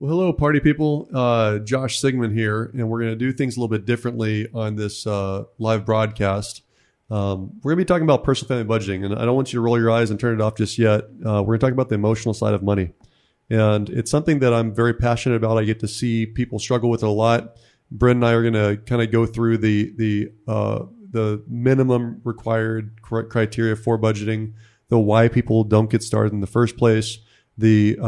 Well, hello, party people. Josh Sigman here, and we're going to do things a little bit differently on this live broadcast. We're going to be talking about personal family budgeting, and I don't want you to roll your eyes and turn it off just yet. We're going to talk about the emotional side of money, and it's something that I'm very passionate about. I get to see people struggle with it a lot. Brynn and I are going to kind of go through the minimum required criteria for budgeting, the why people don't get started in the first place, the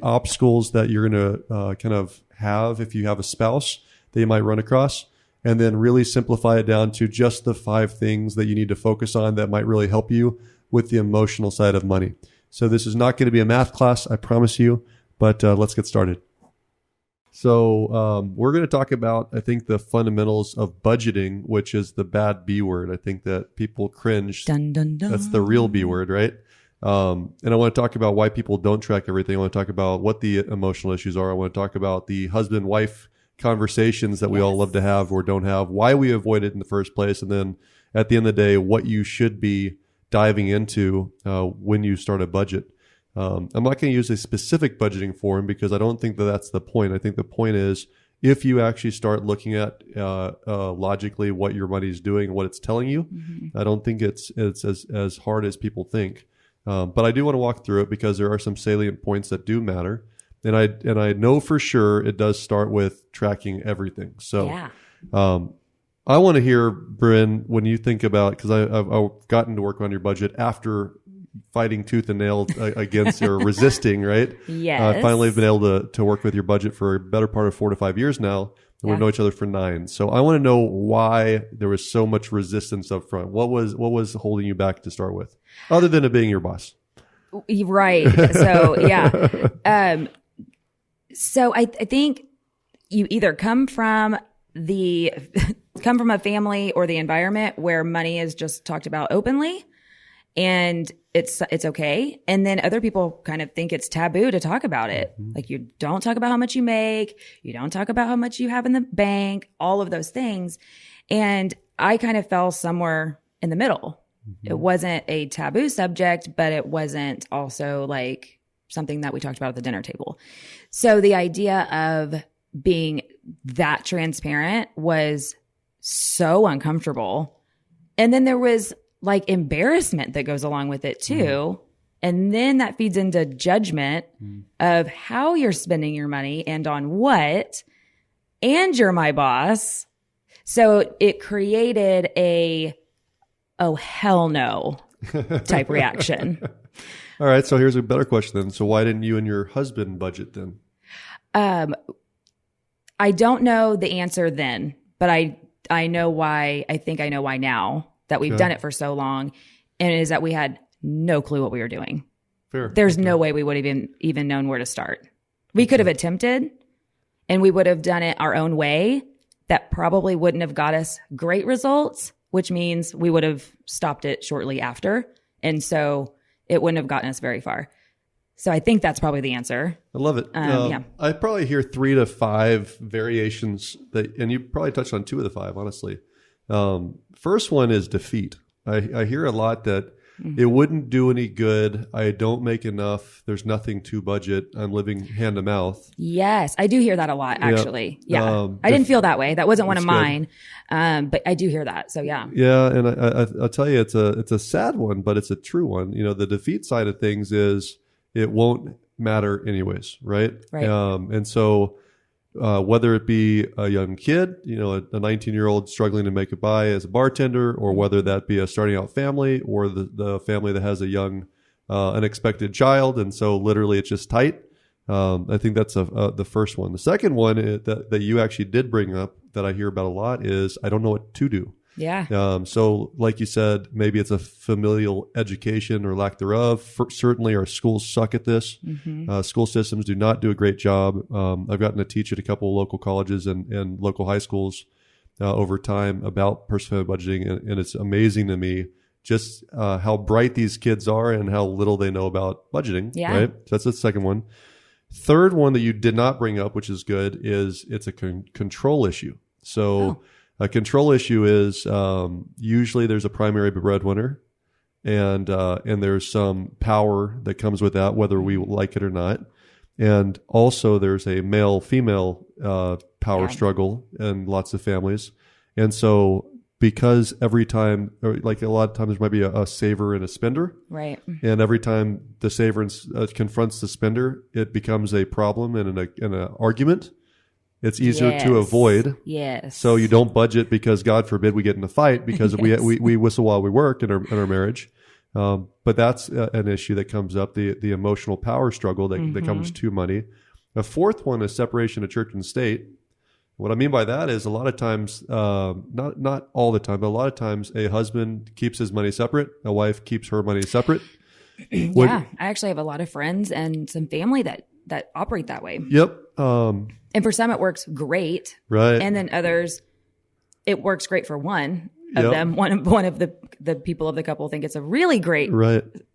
obstacles that you're going to kind of have if you have a spouse that you might run across, and then really simplify it down to just the 5 things that you need to focus on that might really help you with the emotional side of money. So this is not going to be a math class, I promise you, but let's get started. So we're going to talk about, I think, the fundamentals of budgeting, which is the bad B word. I think that people cringe. Dun, dun, dun. That's the real B word, right? And I want to talk about why people don't track everything. I want to talk about what the emotional issues are. I want to talk about the husband-wife conversations that we all love to have or don't have, why we avoid it in the first place, and then at the end of the day, what you should be diving into when you start a budget. I'm not going to use a specific budgeting form because I don't think that that's the point. I think the point is if you actually start looking at logically what your money is doing and what it's telling you, I don't think it's as hard as people think. But I do want to walk through it because there are some salient points that do matter. And I know for sure it does start with tracking everything. So I want to hear, Brynn, when you think about, because I've gotten to work on your budget after fighting tooth and nail against or resisting, right? Yes. Finally, I've been able to work with your budget for a better part of 4 to 5 years now. And we know each other for 9. So I want to know why there was so much resistance up front. What was holding you back to start with, other than it being your boss? Right. So, so I think you either come from a family or the environment where money is just talked about openly and it's okay. And then other people kind of think it's taboo to talk about it. Like you don't talk about how much you make. You don't talk about how much you have in the bank, all of those things. And I kind of fell somewhere in the middle. It wasn't a taboo subject, but it wasn't also like something that we talked about at the dinner table. So the idea of being that transparent was so uncomfortable. And then there was like embarrassment that goes along with it too. And then that feeds into judgment of how you're spending your money and on what, and you're my boss. So it created oh, hell no type reaction. All right. So here's a better question then. So why didn't you and your husband budget then? I don't know the answer then, but I know why. I think I know why now that we've done it for so long, and it is that we had no clue what we were doing. Fair. There's no way we would have even known where to start. We could have attempted, and we would have done it our own way. That probably wouldn't have got us great results, which means we would have stopped it shortly after. And so it wouldn't have gotten us very far. So I think that's probably the answer. I love it. I probably hear 3 to 5 variations and you probably touched on 2 of the 5, honestly. First one is defeat. I hear a lot that it wouldn't do any good. I don't make enough. There's nothing to budget. I'm living hand to mouth. Yes, I do hear that a lot, actually. Yeah. I didn't feel that way. That wasn't one of mine. But I do hear that. So yeah. Yeah. And I'll tell you, it's a sad one, but it's a true one. You know, the defeat side of things is it won't matter anyways. Right. And so, whether it be a young kid, you know, a 19-year-old struggling to make it by as a bartender, or whether that be a starting out family or the family that has a young, unexpected child. And so literally it's just tight. I think that's the first one. The second one that you actually did bring up that I hear about a lot is I don't know what to do. Yeah. So like you said, maybe it's a familial education or lack thereof. Certainly our schools suck at this. School systems do not do a great job. I've gotten to teach at a couple of local colleges and local high schools over time about personal budgeting. And it's amazing to me just how bright these kids are and how little they know about budgeting. Yeah. Right? So that's the second one. Third one that you did not bring up, which is good, is it's a control issue. So a control issue is usually there's a primary breadwinner, and there's some power that comes with that, whether we like it or not. And also there's a male-female power struggle in lots of families. And so because every time, or like a lot of times there might be a saver and a spender. Right. And every time the saver confronts the spender, it becomes a problem and an argument. It's easier to avoid. Yes. So you don't budget because God forbid we get in a fight because we whistle while we work in our marriage. But that's an issue that comes up, the emotional power struggle that comes to money. A fourth one is separation of church and state. What I mean by that is a lot of times, not all the time, but a lot of times a husband keeps his money separate. A wife keeps her money separate. I actually have a lot of friends and some family that operate that way. Yep. And for some, it works great. Right. And then others, it works great for one of them. One of the people of the couple think it's a really great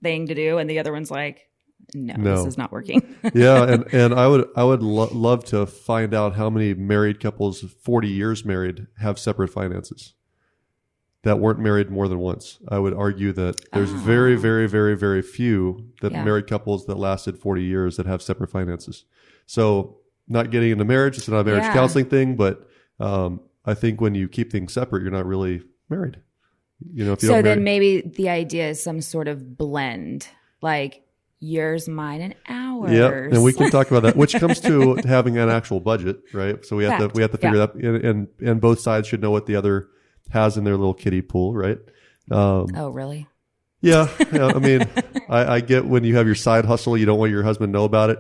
thing to do. And the other one's like, no, this is not working. Yeah. And I would love to find out how many married couples, 40 years married, have separate finances that weren't married more than once. I would argue that there's very, very, very, very few married couples that lasted 40 years that have separate finances. So not getting into marriage, it's not a marriage counseling thing, but I think when you keep things separate, you're not really married. You know, if you so then maybe the idea is some sort of blend, like yours, mine, and ours. Yeah, and we can talk about that, which comes to having an actual budget, right? So we have to figure that, and both sides should know what the other has in their little kiddie pool, right? Oh, really? Yeah. I mean, I get when you have your side hustle, you don't want your husband to know about it.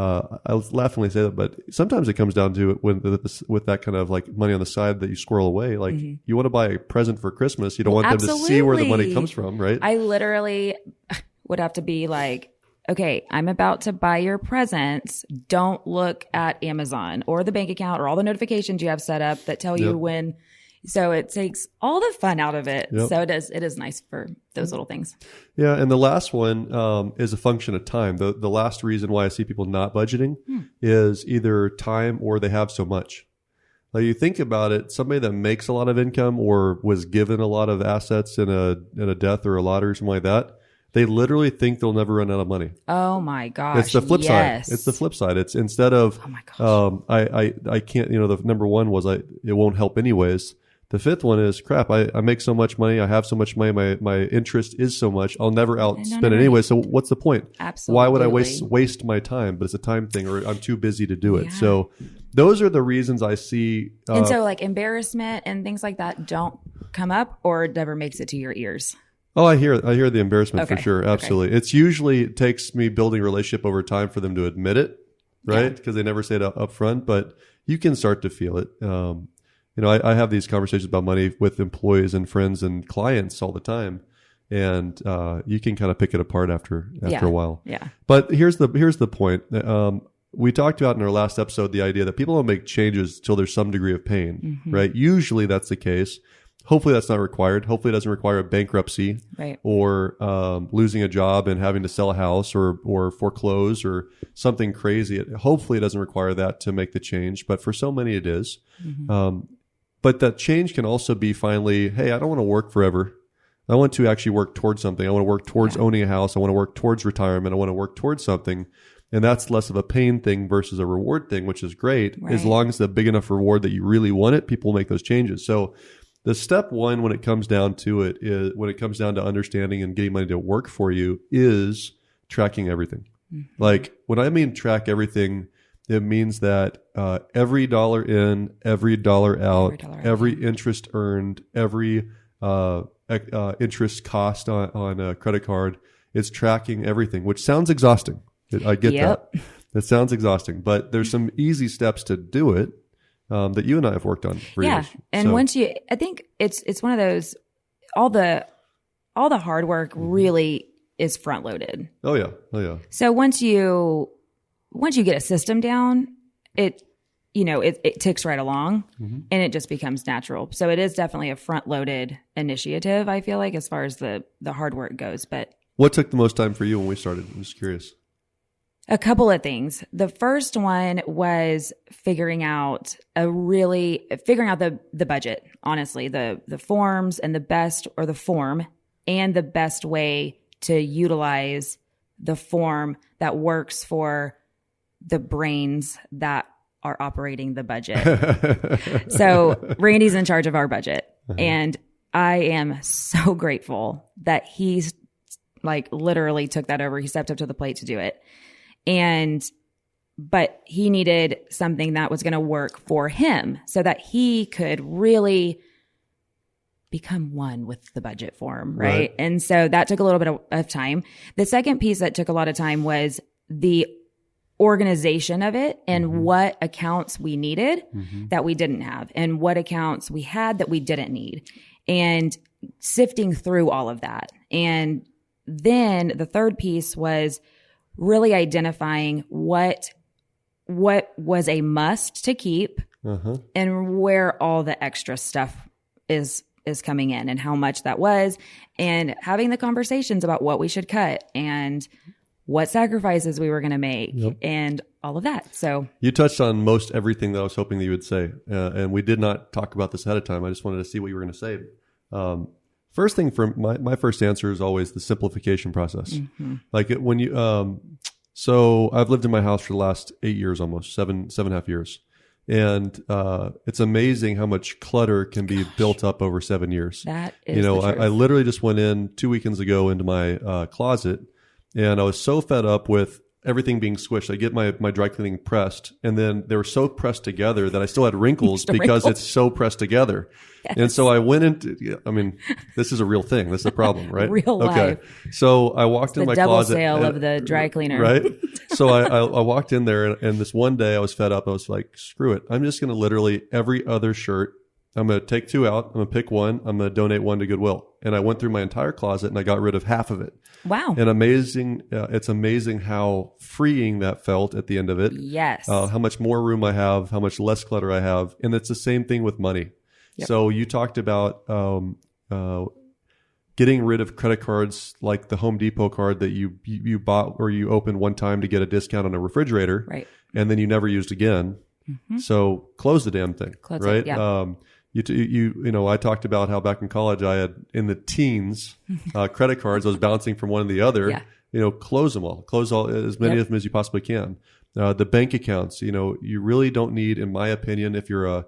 I laughingly say that, but sometimes it comes down to it with that kind of like money on the side that you squirrel away. Like you want to buy a present for Christmas, you don't want them to see where the money comes from, right? I literally would have to be like, okay, I'm about to buy your presents. Don't look at Amazon or the bank account or all the notifications you have set up that tell you when. So it takes all the fun out of it. So it is nice for those little things. Yeah. And the last one is a function of time. The last reason why I see people not budgeting is either time or they have so much. Like you think about it, somebody that makes a lot of income or was given a lot of assets in a death or a lottery or something like that, they literally think they'll never run out of money. Oh my gosh. It's the flip side. It's the flip side. It's instead of, oh my gosh. I can't, the number one was it won't help anyways. The fifth one is crap. I make so much money. I have so much money. My interest is so much. I'll never outspend it anyway. So what's the point? Absolutely. Why would I waste my time? But it's a time thing, or I'm too busy to do it. So those are the reasons I see. And so like embarrassment and things like that don't come up, or it never makes it to your ears. Oh, I hear the embarrassment for sure. Absolutely. It's usually it takes me building a relationship over time for them to admit it, right? Because they never say it up front, but you can start to feel it. I have these conversations about money with employees and friends and clients all the time, and you can kind of pick it apart after a while. Yeah. But here's the point. We talked about in our last episode the idea that people don't make changes till there's some degree of pain, right? Usually that's the case. Hopefully that's not required. Hopefully it doesn't require a bankruptcy or losing a job and having to sell a house or foreclose or something crazy. Hopefully it doesn't require that to make the change, but for so many it is. But that change can also be finally, hey, I don't want to work forever. I want to actually work towards something. I want to work towards owning a house. I want to work towards retirement. I want to work towards something. And that's less of a pain thing versus a reward thing, which is great. As long as it's a big enough reward that you really want it, people make those changes. So the step one when it comes down to it is when it comes down to understanding and getting money to work for you is tracking everything. Like when I mean track everything, it means that every dollar in, every dollar out, every interest earned, every interest cost on a credit card, it's tracking everything, which sounds exhausting. I get that. It sounds exhausting, but there's some easy steps to do it that you and I have worked on for years. And once I think it's one of those, all the hard work really is front loaded. Oh yeah. So once you get a system down, it ticks right along and it just becomes natural. So it is definitely a front loaded initiative, I feel like, as far as the hard work goes. But what took the most time for you when we started? I'm just curious. A couple of things. The first one was figuring out the budget, honestly, the forms and the form and the best way to utilize the form that works for the brains that are operating the budget. So Randy's in charge of our budget. And I am so grateful that he's like literally took that over. He stepped up to the plate to do it. But he needed something that was going to work for him so that he could really become one with the budget form, right? And so that took a little bit of time. The second piece that took a lot of time was the organization of it and what accounts we needed that we didn't have and what accounts we had that we didn't need, and sifting through all of that. And then the third piece was really identifying what was a must to keep and where all the extra stuff is coming in and how much that was, and having the conversations about what we should cut and what sacrifices we were going to make and all of that. So you touched on most everything that I was hoping that you would say. And we did not talk about this ahead of time. I just wanted to see what you were going to say. First thing for my first answer is always the simplification process. Like when you, so I've lived in my house for the last 8 years, almost 7.5 years. And it's amazing how much clutter can be built up over 7 years. That is the truth. I literally just went in 2 weekends ago into my closet, and I was so fed up with everything being squished. I get my dry cleaning pressed, and then they were so pressed together that I still had wrinkles because it's so pressed together. Yes. And so I went into, I mean, this is a real thing. This is a problem, right? Real life. Okay. So I walked in my closet. The double sale of the dry cleaner. Right? So I walked in there, and this one day I was fed up. I was like, screw it. I'm just going to literally every other shirt, I'm going to take 2 out. I'm going to pick one. I'm going to donate one to Goodwill. And I went through my entire closet and I got rid of half of it. Wow. And it's amazing how freeing that felt at the end of it. Yes. How much more room I have, how much less clutter I have. And it's the same thing with money. Yep. So you talked about getting rid of credit cards like the Home Depot card that you bought or you opened one time to get a discount on a refrigerator. Right. And then you never used again. So close the damn thing. Close right? It, yeah. I talked about how back in college I had in the teens credit cards. I was bouncing from one to the other. Yeah. Close them all. Close all as many of them as you possibly can. The bank accounts. You really don't need, in my opinion, if you're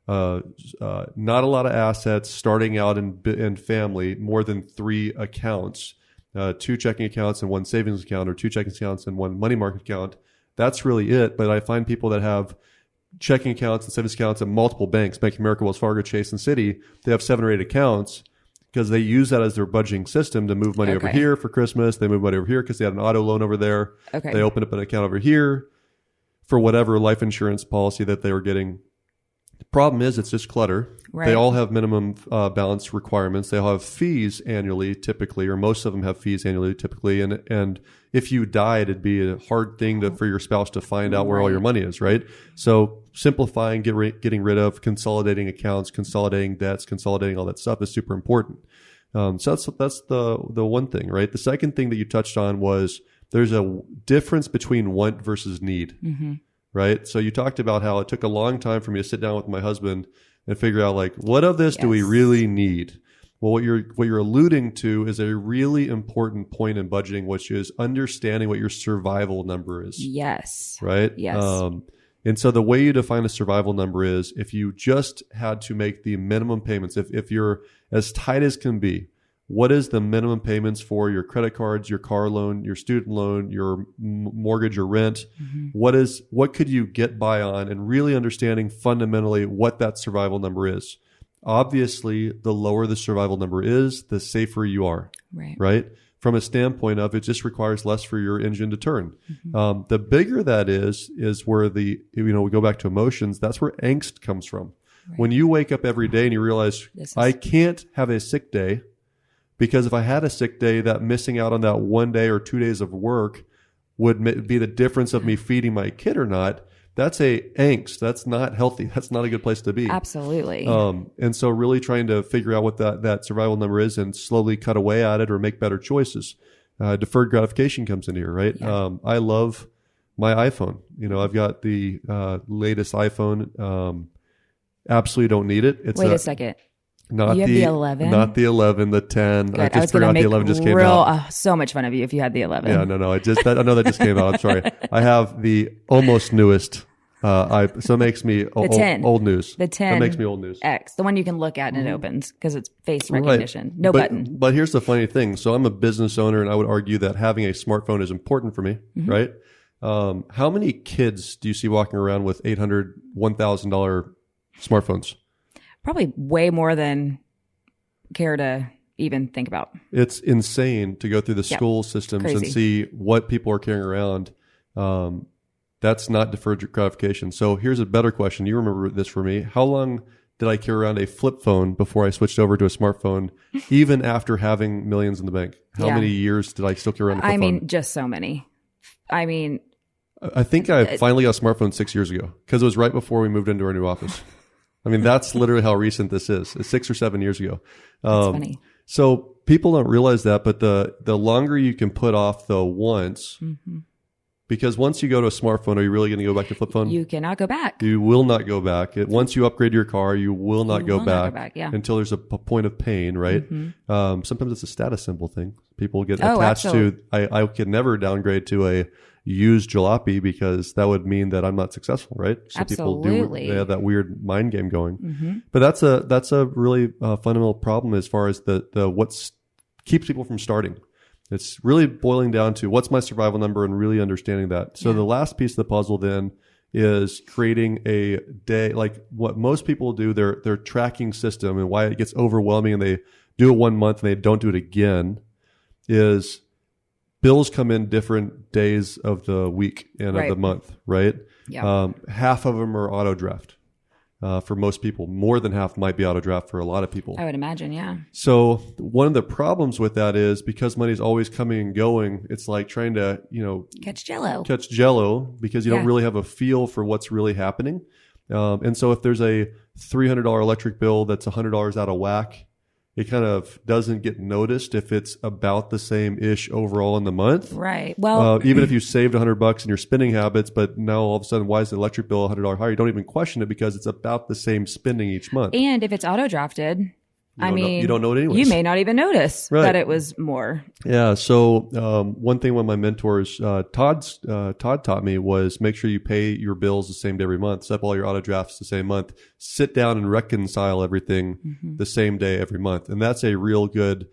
not a lot of assets, starting out in family, more than 3 accounts, 2 checking accounts and 1 savings account, or 2 checking accounts and 1 money market account. That's really it. But I find people that have checking accounts and savings accounts at multiple banks, Bank of America, Wells Fargo, Chase, and Citi, they have 7 or 8 accounts because they use that as their budgeting system to move money over here for Christmas. They move money over here because they had an auto loan over there. Okay. They open up an account over here for whatever life insurance policy that they were getting. The problem is it's just clutter. Right. They all have minimum balance requirements. They all have fees annually, typically, or most of them have fees annually, typically. And if you died, it'd be a hard thing for your spouse to find out where all your money is, right? So simplifying, getting rid of, consolidating accounts, consolidating debts, consolidating all that stuff is super important. So that's the one thing, right? The second thing that you touched on was there's a difference between want versus need. Right? So you talked about how it took a long time for me to sit down with my husband and figure out, like, what of this do we really need? Well, what you're alluding to is a really important point in budgeting, which is understanding what your survival number is. Yes. Right? Yes. And so the way you define a survival number is if you just had to make the minimum payments, if you're as tight as can be, what is the minimum payments for your credit cards, your car loan, your student loan, your mortgage or rent? What could you get by on, and really understanding fundamentally what that survival number is. Obviously, the lower the survival number is, the safer you are, right? From a standpoint of it just requires less for your engine to turn. The bigger that is where we go back to emotions. That's where angst comes from. Right. When you wake up every day and you realize, I can't have a sick day, because if I had a sick day, that missing out on that 1 day or 2 days of work would be the difference of me feeding my kid or not. That's a angst. That's not healthy. That's not a good place to be. Absolutely. And so really trying to figure out what that survival number is and slowly cut away at it or make better choices. Deferred gratification comes in here, right? Yeah. I love my iPhone. I've got the latest iPhone. Absolutely don't need it. Wait a second. Not You have the 11? Not the 11, the 10. Good. I I just was going to forgot make the 11 just came out. so much fun of you if you had the 11. Yeah, no. I know that just came out. I'm sorry. I have the almost newest. So it makes me old news. The 10. That makes me old news. X, the one you can look at and it opens because it's face recognition. Right. No button. But here's the funny thing. So I'm a business owner, and I would argue that having a smartphone is important for me, right? How many kids do you see walking around with $800, $1,000 smartphones? Probably way more than care to even think about. It's insane to go through the school systems and see what people are carrying around. That's not deferred gratification. So here's a better question. You remember this for me. How long did I carry around a flip phone before I switched over to a smartphone, even after having millions in the bank? How many years did I still carry around a flip phone? Just so many. I think I finally got a smartphone 6 years ago because it was right before we moved into our new office. That's literally how recent this is. It's 6 or 7 years ago. That's funny. So people don't realize that, but the longer you can put off the once, because once you go to a smartphone, are you really going to go back to flip phone? You cannot go back. You will not go back. Once you upgrade your car, you will not go back until there's a point of pain, right? Sometimes it's a status symbol thing. People get attached to, I could never downgrade to a used jalopy because that would mean that I'm not successful, right? So people they have that weird mind game going. But that's a really fundamental problem as far as the what's keeps people from starting. It's really boiling down to what's my survival number and really understanding that. So the last piece of the puzzle then is creating a day, like what most people do, their tracking system, and why it gets overwhelming and they do it 1 month and they don't do it again is bills come in different days of the week and of the month, right? Yeah. Half of them are auto draft. For most people, more than half might be auto draft for a lot of people. I would imagine, yeah. So one of the problems with that is because money's always coming and going, it's like trying to, catch jello because you don't really have a feel for what's really happening. And so if there's a $300 electric bill that's $100 out of whack, it kind of doesn't get noticed if it's about the same-ish overall in the month. Right. Well, even if you saved $100 in your spending habits, but now all of a sudden, why is the electric bill $100 higher? You don't even question it because it's about the same spending each month. And if it's auto-drafted, you don't know it anyways. You may not even notice that it was more. Yeah. So one thing one of my mentors, Todd taught me was make sure you pay your bills the same day every month. Set up all your auto drafts the same month. Sit down and reconcile everything the same day every month. And that's a real good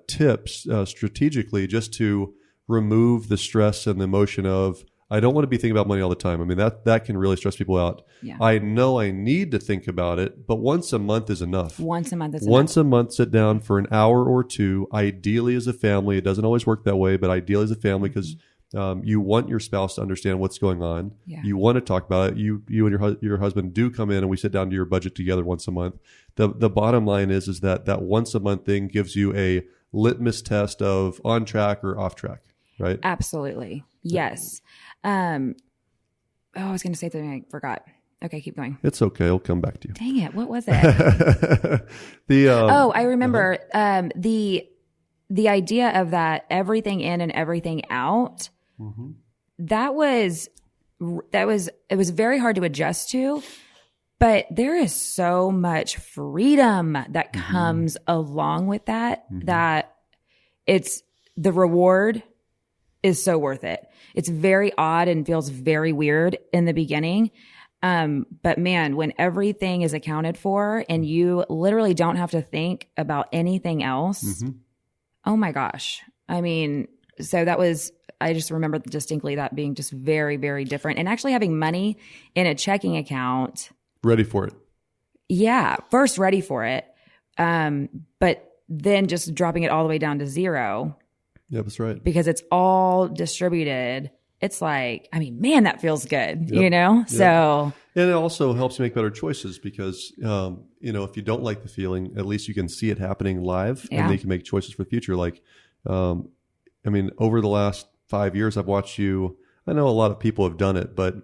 tip strategically just to remove the stress and the emotion of, I don't want to be thinking about money all the time. That can really stress people out. Yeah. I know I need to think about it, but once a month is enough. Once a month, sit down for an hour or two, ideally as a family. It doesn't always work that way, but ideally as a family because you want your spouse to understand what's going on. Yeah. You want to talk about it. You and your husband do come in and we sit down to your budget together once a month. The bottom line is that once a month thing gives you a litmus test of on track or off track, right? Absolutely. Yes. I was going to say something I forgot. Okay, keep going. It's okay. I'll come back to you. Dang it. What was it? I remember the idea of that everything in and everything out. It was very hard to adjust to, but there is so much freedom that comes along with that, that the reward is so worth it. It's very odd and feels very weird in the beginning. But man, when everything is accounted for and you literally don't have to think about anything else, oh my gosh. So I just remember distinctly that being just very, very different. And actually having money in a checking account. Ready for it. Yeah. First ready for it. But then just dropping it all the way down to zero. Yeah, that's right. Because it's all distributed. It's like, man, that feels good, Yep. So. And it also helps you make better choices because, if you don't like the feeling, at least you can see it happening live and then you can make choices for the future. Like, over the last 5 years, I've watched you, I know a lot of people have done it, but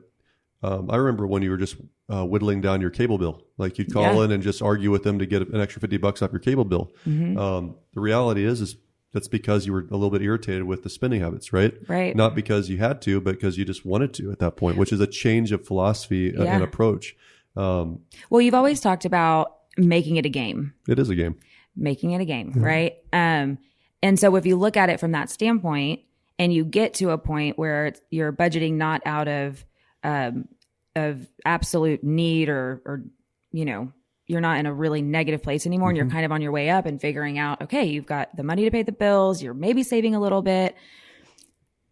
I remember when you were just whittling down your cable bill. Like you'd call in and just argue with them to get an extra $50 off your cable bill. The reality is that's because you were a little bit irritated with the spending habits, right? Right. Not because you had to, but because you just wanted to at that point, which is a change of philosophy and approach. Well, you've always talked about making it a game. It is a game. Making it a game, right? And so if you look at it from that standpoint and you get to a point where you're budgeting not out of absolute need or, you know, you're not in a really negative place anymore and you're kind of on your way up and figuring out, okay, you've got the money to pay the bills, you're maybe saving a little bit,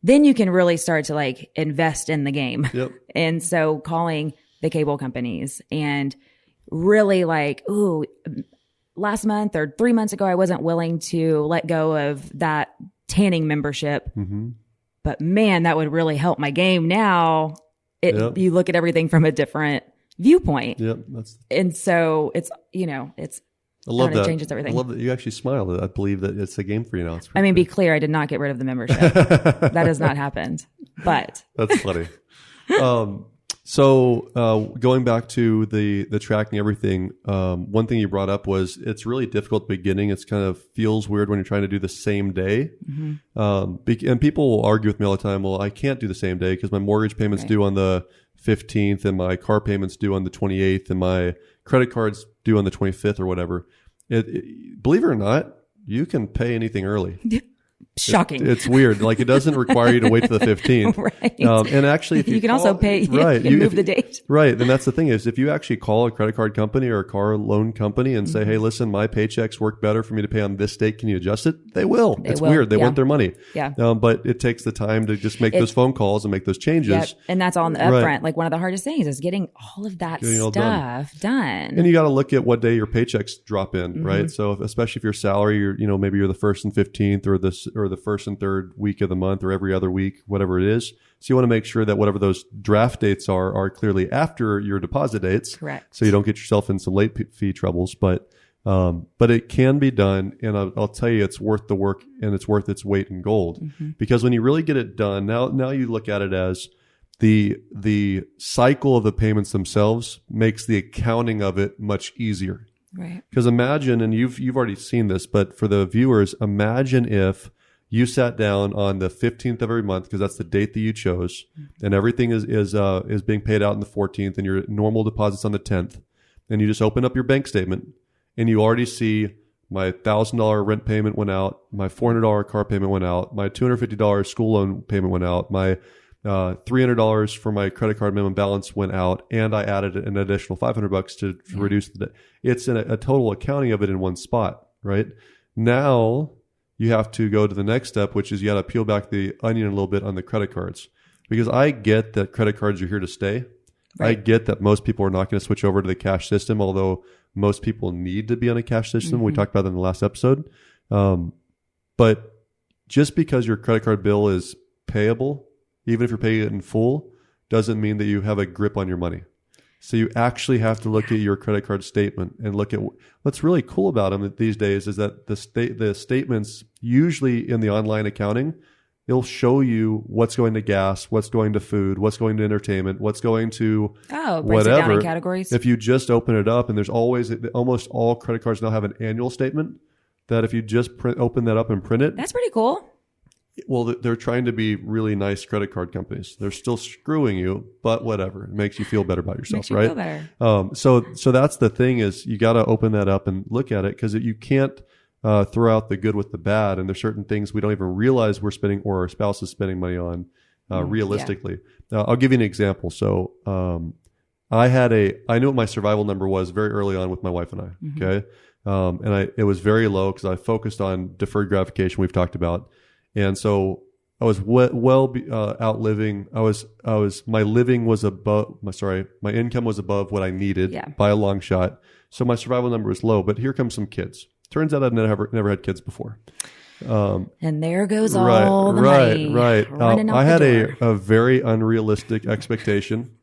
then you can really start to like invest in the game. Yep. And so calling the cable companies and really like, ooh, last month or 3 months ago, I wasn't willing to let go of that tanning membership, but man, that would really help my game now. You look at everything from a different viewpoint. Yep. And so it's, you know, I love that. It changes everything. I love that you actually smiled. I believe that it's a game for you now. I mean, be clear, I did not get rid of the membership. That has not happened, but. That's funny. So going back to the tracking everything, one thing you brought up was it's really difficult at the beginning. It's kind of feels weird when you're trying to do the same day. And people will argue with me all the time, well, I can't do the same day because my mortgage payment's due on the 15th and my car payment's due on the 28th and my credit card's due on the 25th or whatever. Believe it or not, you can pay anything early. Shocking. It's weird. Like it doesn't require you to wait to the 15th. Right. And actually, if you can also pay, right, you move the date. Right. And that's the thing is if you actually call a credit card company or a car loan company and say, hey, listen, my paychecks work better for me to pay on this date. Can you adjust it? They will. It's weird. They want their money. Yeah. But it takes the time to just make those phone calls and make those changes. Yep. And that's all in the upfront. Like one of the hardest things is getting all of that stuff done. And you got to look at what day your paychecks drop in, right? So especially if your salary, maybe you're the 1st and 15th or the 1st and 3rd week of the month or every other week, whatever it is. So you want to make sure that whatever those draft dates are clearly after your deposit dates. Correct. So you don't get yourself in some late fee troubles. But it can be done. And I'll tell you, it's worth the work and it's worth its weight in gold. Because when you really get it done, now you look at it as the cycle of the payments themselves makes the accounting of it much easier. Right. Because imagine, and you've already seen this, but for the viewers, imagine if you sat down on the 15th of every month, because that's the date that you chose, and everything is being paid out on the 14th, and your normal deposit's on the 10th, and you just open up your bank statement, and you already see my $1,000 rent payment went out, my $400 car payment went out, my $250 school loan payment went out, my $300 for my credit card minimum balance went out, and I added an additional $500 to reduce the debt. It's a total accounting of it in one spot, right? Now you have to go to the next step, which is you got to peel back the onion a little bit on the credit cards. Because I get that credit cards are here to stay. Right. I get that most people are not going to switch over to the cash system, although most people need to be on a cash system. We talked about that in the last episode. But just because your credit card bill is payable, even if you're paying it in full, doesn't mean that you have a grip on your money. So you actually have to look at your credit card statement and look at what's really cool about them these days is that the statements usually in the online accounting, they'll show you what's going to gas, what's going to food, what's going to entertainment, what's going to breaks it down in categories. If you just open it up, and there's almost all credit cards now have an annual statement that if you just open that up and print it. That's pretty cool. Well, they're trying to be really nice credit card companies. They're still screwing you, but whatever. It makes you feel better about yourself, right? Feel better. So that's the thing is you got to open that up and look at it because you can't throw out the good with the bad. And there's certain things we don't even realize we're spending or our spouse is spending money on realistically. I'll give you an example. So I knew what my survival number was very early on with my wife and I. Okay, and it was very low because I focused on deferred gratification we've talked about. And so I was outliving. My income was above what I needed by a long shot. So my survival number was low. But here comes some kids. Turns out I'd never had kids before. And there goes all the money. Right. I had a very unrealistic expectation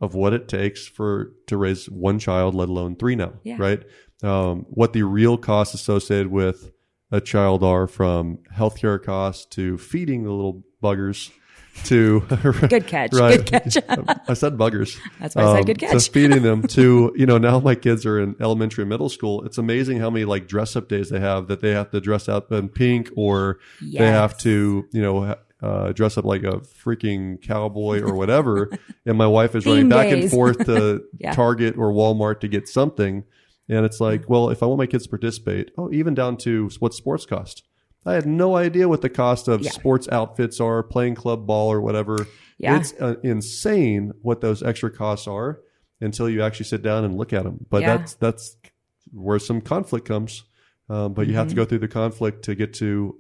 of what it takes to raise one child, let alone three now. Yeah. Right. What the real costs associated with a child are, from healthcare costs to feeding the little buggers to good catch. Right. Good catch. I said buggers. That's why I said good catch. So feeding them to, now my kids are in elementary and middle school. It's amazing how many like dress up days they have that they have to dress up in pink or they have to, dress up like a freaking cowboy or whatever. And my wife is running back and forth to Target or Walmart to get something. And it's like, well, if I want my kids to participate, even down to what sports cost. I had no idea what the cost of sports outfits are, playing club ball or whatever. Yeah. It's insane what those extra costs are until you actually sit down and look at them. But that's where some conflict comes. But you have to go through the conflict to get to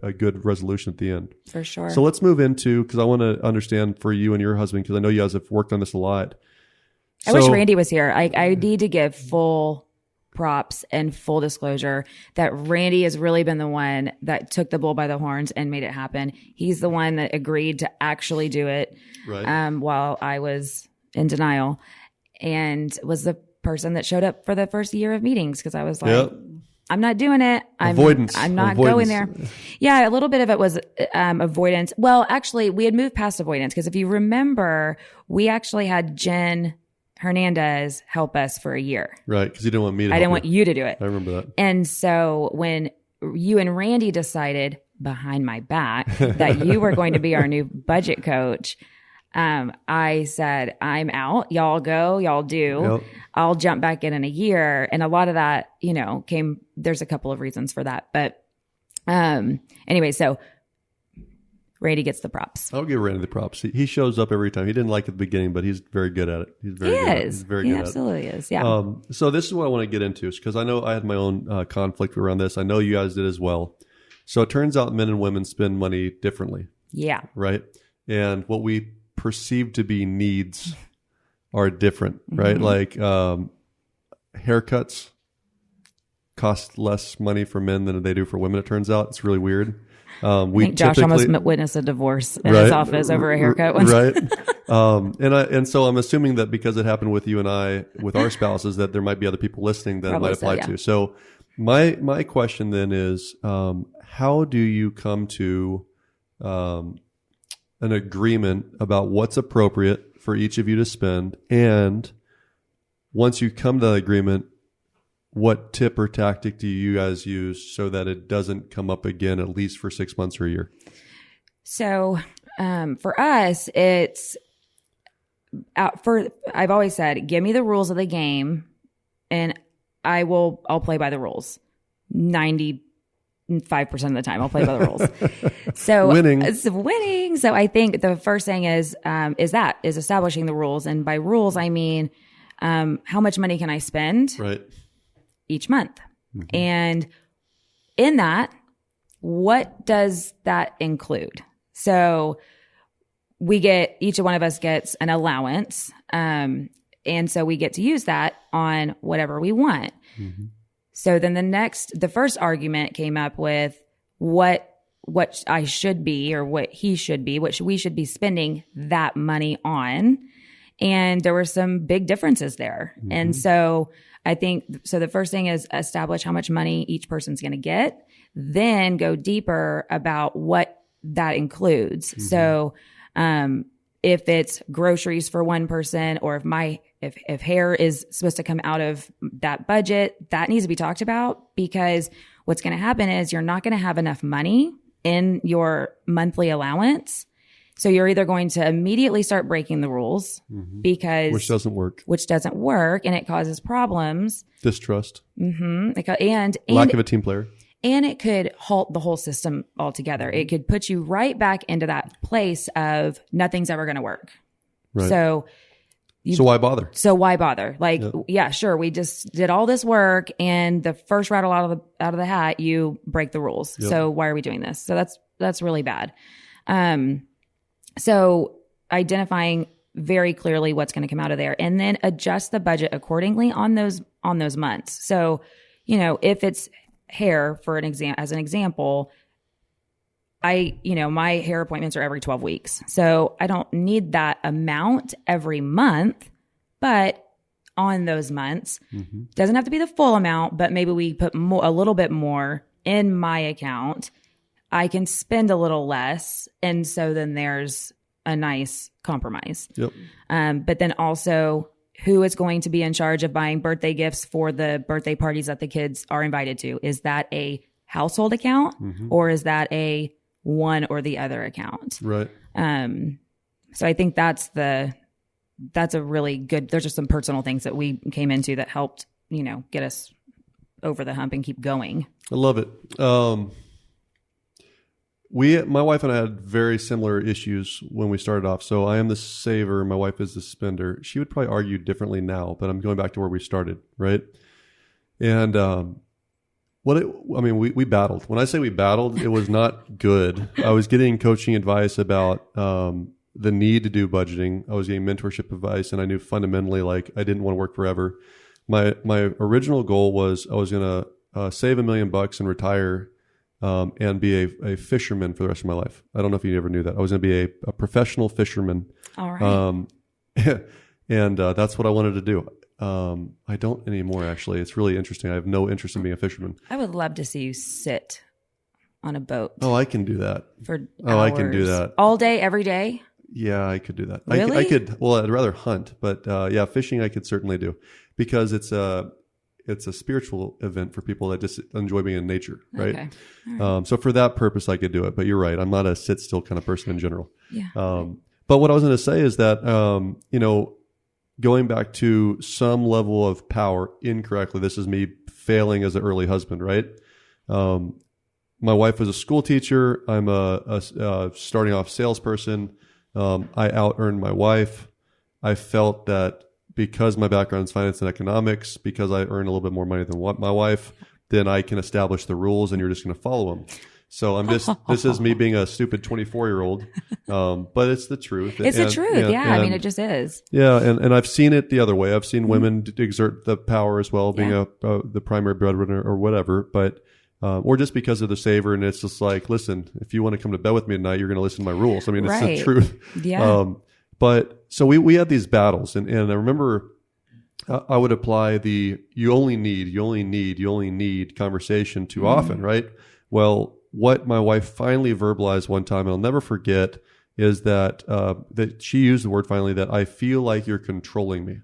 a good resolution at the end. For sure. So let's move into, because I want to understand for you and your husband, because I know you guys have worked on this a lot. I wish Randy was here. I need to give full props and full disclosure that Randy has really been the one that took the bull by the horns and made it happen. He's the one that agreed to actually do it, while I was in denial, and was the person that showed up for the first year of meetings, because I was like, I'm not doing it. I'm not going there. Yeah, a little bit of it was avoidance. Well, actually, we had moved past avoidance, because if you remember, we actually had Jen Hernandez help us for a year. Right, because you didn't want me to I didn't want you to do it. I remember that. And so when you and Randy decided behind my back that you were going to be our new budget coach, I said, I'm out. Y'all go. Y'all do. Yep. I'll jump back in a year. And a lot of that, there's a couple of reasons for that. But anyway, so Randy gets the props. I'll give Randy the props. He shows up every time. He didn't like it at the beginning, but he's very good at it. He's very good at it. He's very good at it. He absolutely is. Yeah. So this is what I want to get into, because I know I had my own conflict around this. I know you guys did as well. So it turns out men and women spend money differently. Yeah. Right. And what we perceive to be needs are different, right? Like haircuts cost less money for men than they do for women. It turns out. It's really weird. I think Josh almost witnessed a divorce in his office over a haircut once. Right. And so I'm assuming that because it happened with you and I, with our spouses, that there might be other people listening that it might apply to. So my question then is, how do you come to an agreement about what's appropriate for each of you to spend? And once you come to that agreement, what tip or tactic do you guys use so that it doesn't come up again, at least for 6 months or a year? So for us, it's I've always said, give me the rules of the game and I'll play by the rules. 95% of the time I'll play by the rules. So winning. So I think the first thing is establishing the rules. And by rules, I mean, how much money can I spend? Right. Each month. And in that, what does that include? So each one of us gets an allowance. And so we get to use that on whatever we want. So then the first argument came up with what I should be, or what he should be, what we should be spending that money on. And there were some big differences there. And so I think, the first thing is establish how much money each person's going to get, then go deeper about what that includes. So, if it's groceries for one person, or if hair is supposed to come out of that budget, that needs to be talked about, because what's going to happen is you're not going to have enough money in your monthly allowance. So you're either going to immediately start breaking the rules which doesn't work, and it causes problems, distrust, and lack of a team player, and it could halt the whole system altogether. It could put you right back into that place of nothing's ever going to work. Right. So why bother? Like, sure, we just did all this work, and the first rattle out of the hat, you break the rules. Yep. So why are we doing this? So that's really bad. So identifying very clearly what's going to come out of there, and then adjust the budget accordingly on those months. So, if it's hair as an example, my hair appointments are every 12 weeks. So I don't need that amount every month, but on those months, doesn't have to be the full amount, but maybe we put a little bit more in my account. I can spend a little less. And so then there's a nice compromise. Yep. But then also, who is going to be in charge of buying birthday gifts for the birthday parties that the kids are invited to? Is that a household account, or is that a one or the other account? Right. So I think that's the that's a really good, there's just some personal things that we came into that helped, get us over the hump and keep going. I love it. My wife and I had very similar issues when we started off. So I am the saver. My wife is the spender. She would probably argue differently now, but I'm going back to where we started. Right. And, we battled. When I say we battled, it was not good. I was getting coaching advice about, the need to do budgeting. I was getting mentorship advice, and I knew fundamentally, like, I didn't want to work forever. My original goal was I was going to save $1 million and retire, and be a fisherman for the rest of my life. I don't know if you ever knew that. I was going to be a professional fisherman. All right. And that's what I wanted to do. I don't anymore, actually. It's really interesting. I have no interest in being a fisherman. I would love to see you sit on a boat. Oh, I can do that. For hours. I can do that. All day, every day? Yeah, I could do that. Really? I could. Well, I'd rather hunt, but yeah, fishing I could certainly do, because it's a spiritual event for people that just enjoy being in nature, right? Okay. Right. So for that purpose, I could do it. But you're right. I'm not a sit still kind of person in general. Yeah. But what I was going to say is that, going back to some level of power incorrectly, this is me failing as an early husband, right? My wife was a school teacher. I'm a starting off salesperson. I out-earned my wife. I felt that because my background is finance and economics, because I earn a little bit more money than my wife, then I can establish the rules and you're just going to follow them. So this is me being a stupid 24-year-old. But it's the truth. It's the truth. Yeah. It just is. Yeah. And I've seen it the other way. I've seen women exert the power as well, being the primary breadwinner or whatever, but, or just because of the saver. And it's just like, listen, if you want to come to bed with me at night, you're going to listen to my rules. I mean, it's the truth. Yeah. But so we had these battles, and I remember I would apply the you only need conversation too often, right? Well, what my wife finally verbalized one time, and I'll never forget, is that that she used the word finally, that I feel like you're controlling me,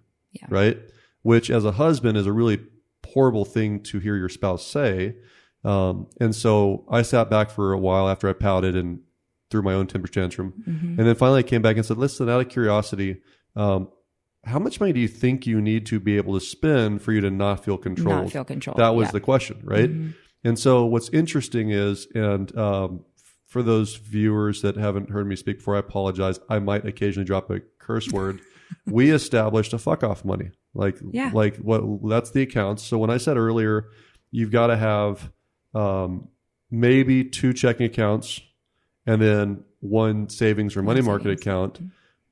right? Which as a husband is a really horrible thing to hear your spouse say. And so I sat back for a while after I pouted and threw my own temper tantrum. Mm-hmm. And then finally I came back and said, listen, out of curiosity, how much money do you think you need to be able to spend for you to not feel controlled? Not feel controlled. That was the question, right? Mm-hmm. And so what's interesting is, and for those viewers that haven't heard me speak before, I apologize. I might occasionally drop a curse word. We established a fuck off money. Like what? That's the accounts. So when I said earlier, you've got to have maybe 2 checking accounts, and then 1 savings or money market account,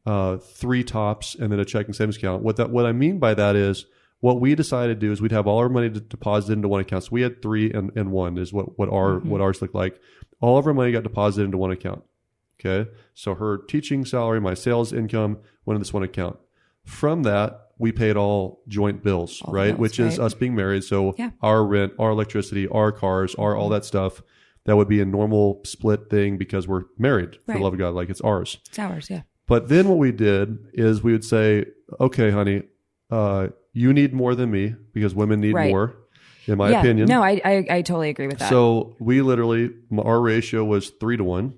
3 tops, and then a checking savings account. What I mean by that is, what we decided to do is we'd have all our money deposited into one account. So we had 3 and 1 is what ours looked like. All of our money got deposited into one account. Okay. So her teaching salary, my sales income went in this one account. From that, we paid all joint bills, right? Which is us being married. So our rent, our electricity, our cars, all that stuff. That would be a normal split thing because we're married, for the love of God. Like it's ours. It's ours, yeah. But then what we did is we would say, okay, honey, you need more than me because women need more, in my opinion. No, I totally agree with that. So we literally, our ratio was 3-to-1.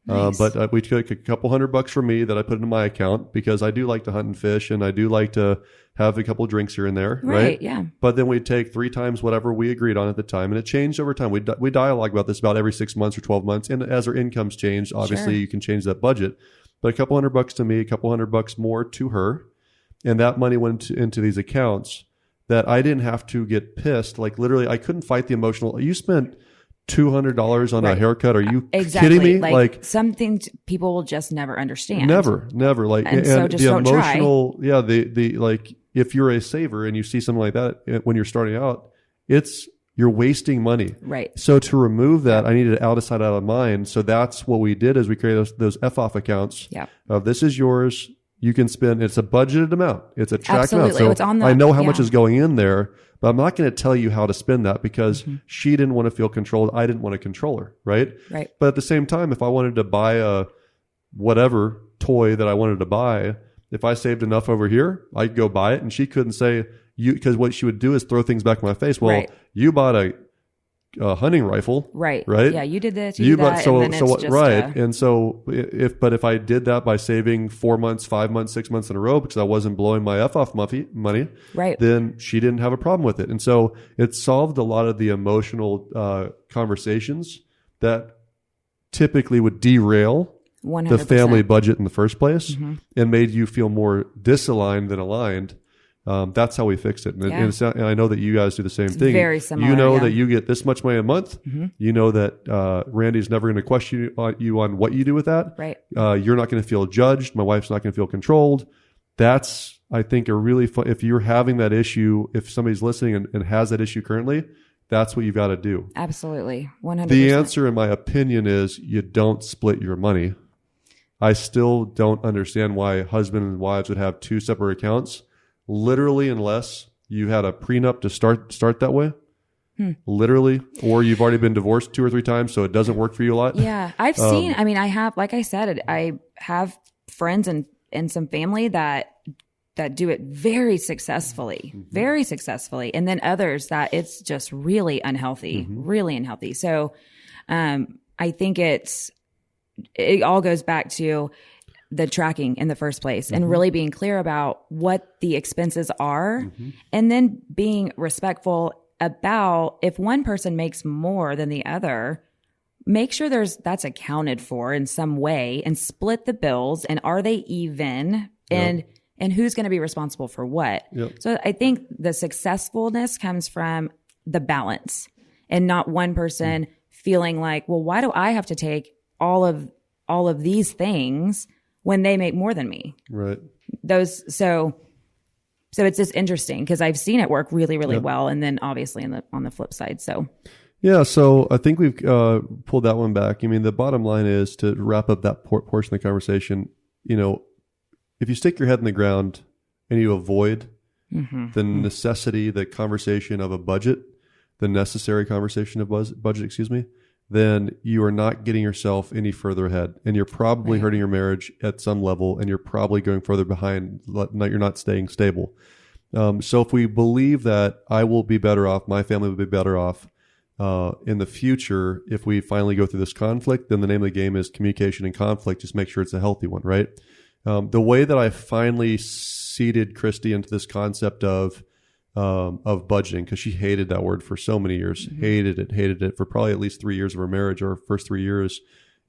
Nice. But we took a couple $100 from me that I put into my account because I do like to hunt and fish, and I do like to have a couple drinks here and there. Right. Yeah. But then we'd take 3 times whatever we agreed on at the time. And it changed over time. We dialogue about this about every 6 months or 12 months. And as our incomes changed, obviously you can change that budget. But a couple $100 to me, a couple $100 more to her. And that money went into these accounts that I didn't have to get pissed. Like literally, I couldn't fight the emotional. You spent $200 on a haircut. Are you kidding me? Like some things people will just never understand. Never. Like, and so just the don't emotional, try. the like, if you're a saver and you see something like that when you're starting out, you're wasting money. Right. So to remove that, I needed out of sight, out of mind. So that's what we did is we created those F-off accounts. Yeah. This is yours. You can spend, it's a budgeted amount. It's a tracked amount. So it's on I know how much is going in there, but I'm not going to tell you how to spend that because she didn't want to feel controlled. I didn't want to control her. Right. Right. But at the same time, if I wanted to buy a whatever toy that I wanted to buy, if I saved enough over here, I could go buy it. And she couldn't say, because what she would do is throw things back in my face. Well, you bought a hunting rifle. Right. Right. Yeah. You did this. You did that. And then it's just right. And so if I did that by saving 4 months, 5 months, 6 months in a row because I wasn't blowing my F off money, right, then she didn't have a problem with it. And so it solved a lot of the emotional conversations that typically would derail 100%. the family budget in the first place and made you feel more disaligned than aligned. That's how we fixed it. And I know that you guys do the same thing. Very similar. You know that you get this much money a month. You know that Randy's never going to question you on what you do with that. Right. You're not going to feel judged. My wife's not going to feel controlled. That's, I think, a really fun, if you're having that issue, if somebody's listening and has that issue currently, that's what you've got to do. Absolutely. 100%. The answer, in my opinion, is you don't split your money. I still don't understand why husband and wives would have two separate accounts. Literally, unless you had a prenup to start that way. Literally, or you've already been divorced 2 or 3 times, so it doesn't work for you a lot. Yeah, I've seen. I mean, I have, like I said, I have friends and some family that do it very successly, and then others that it's just really unhealthy, really unhealthy. So, I think it all goes back to the tracking in the first place and really being clear about what the expenses are, and then being respectful about if one person makes more than the other, make sure that's accounted for in some way and split the bills. And are they even? And who's going to be responsible for what? So I think the successfulness comes from the balance and not one person feeling like, well, why do I have to take all of these things when they make more than me? Right. So it's just interesting because I've seen it work really, really well. And then obviously on the flip side. So I think we've pulled that one back. I mean, the bottom line is, to wrap up that portion of the conversation, if you stick your head in the ground and you avoid the necessity, the conversation of a budget, the necessary conversation of budget, then you are not getting yourself any further ahead, and you're probably hurting your marriage at some level, and you're probably going further behind. You're not staying stable. So if we believe that I will be better off, my family will be better off in the future if we finally go through this conflict, then the name of the game is communication and conflict. Just make sure it's a healthy one, right? The way that I finally seeded Christy into this concept of budgeting, because she hated that word for so many years, hated it for probably at least 3 years of our marriage, or first 3 years.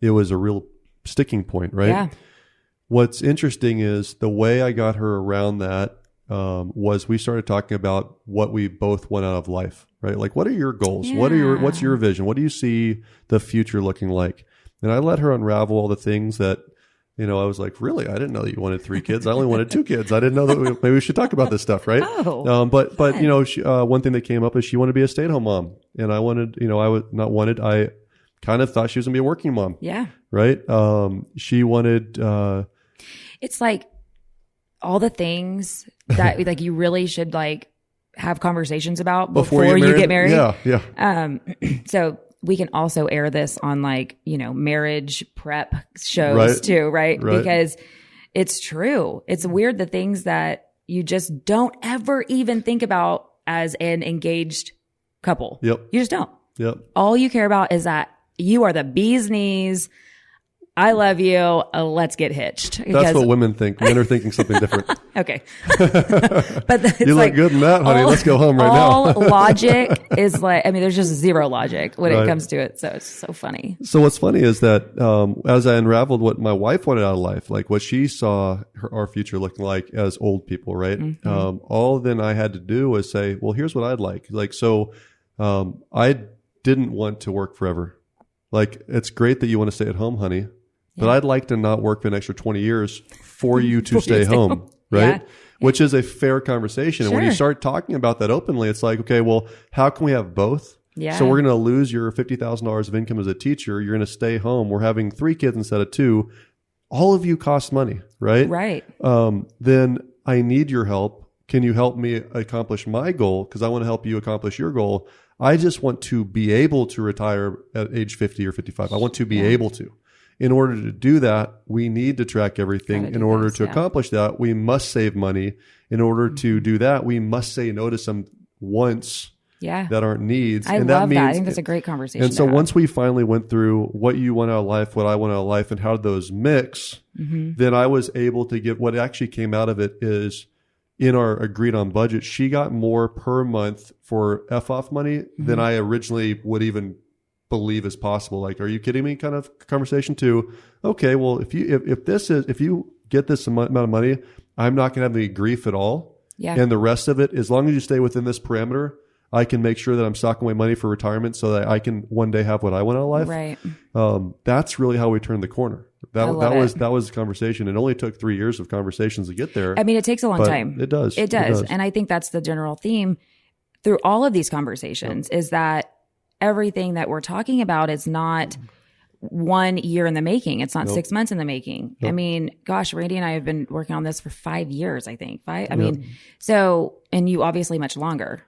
It was a real sticking point, right? Yeah. What's interesting is the way I got her around that was we started talking about what we both want out of life, right? Like, what are your goals? Yeah. What's your vision? What do you see the future looking like? And I let her unravel all the things that, I was like, really? I didn't know that you wanted 3 kids. I only wanted 2 kids. I didn't know that maybe we should talk about this stuff, right? Oh, but she, one thing that came up is she wanted to be a stay-at-home mom, and I I kind of thought she was gonna be a working mom. Yeah. Right. She wanted. It's like all the things that like you really should like have conversations about before you get married. Yeah. So we can also air this on marriage prep shows too, right? Because it's true. It's weird, the things that you just don't ever even think about as an engaged couple. Yep. You just don't. Yep. All you care about is that you are the bee's knees. I love you. Let's get hitched. That's what women think. Men are thinking something different. Okay. But you look good in that, honey. Let's go home right now. All logic is there's just zero logic when it comes to it. So it's so funny. So what's funny is that as I unraveled what my wife wanted out of life, like what she saw our future looking like as old people, right? All then I had to do was say, well, here's what I'd like. I didn't want to work forever. Like, it's great that you want to stay at home, honey. But I'd like to not work for an extra 20 years for you to stay home, right? Yeah. Which is a fair conversation. Sure. And when you start talking about that openly, it's like, okay, well, how can we have both? Yeah. So we're going to lose your $50,000 of income as a teacher. You're going to stay home. We're having 3 kids instead of 2. All of you cost money, right? Right. Then I need your help. Can you help me accomplish my goal? Because I want to help you accomplish your goal. I just want to be able to retire at age 50 or 55. I want to be able to. In order to do that, we need to track everything. In order to accomplish that, we must save money. In order to do that, we must say no to some wants that aren't needs. I love that. I think that's a great conversation. And so once we finally went through what you want out of life, what I want out of life, and how those mix, then I was able to give what actually came out of it is in our agreed on budget, she got more per month for F-off money than I originally would even believe is possible. Like, are you kidding me? Kind of conversation to, okay, well, if you get this amount of money, I'm not going to have any grief at all. Yeah. And the rest of it, as long as you stay within this parameter, I can make sure that I'm stocking away money for retirement so that I can one day have what I want out of life. Right. That's really how we turned the corner. That was the conversation. It only took 3 years of conversations to get there. I mean, it takes a long time. It does. It does. And I think that's the general theme through all of these conversations is that everything that we're talking about is not 1 year in the making. It's not 6 months in the making. I mean, gosh, Randy and I have been working on this for 5 years, I think. I mean, so, and you obviously much longer.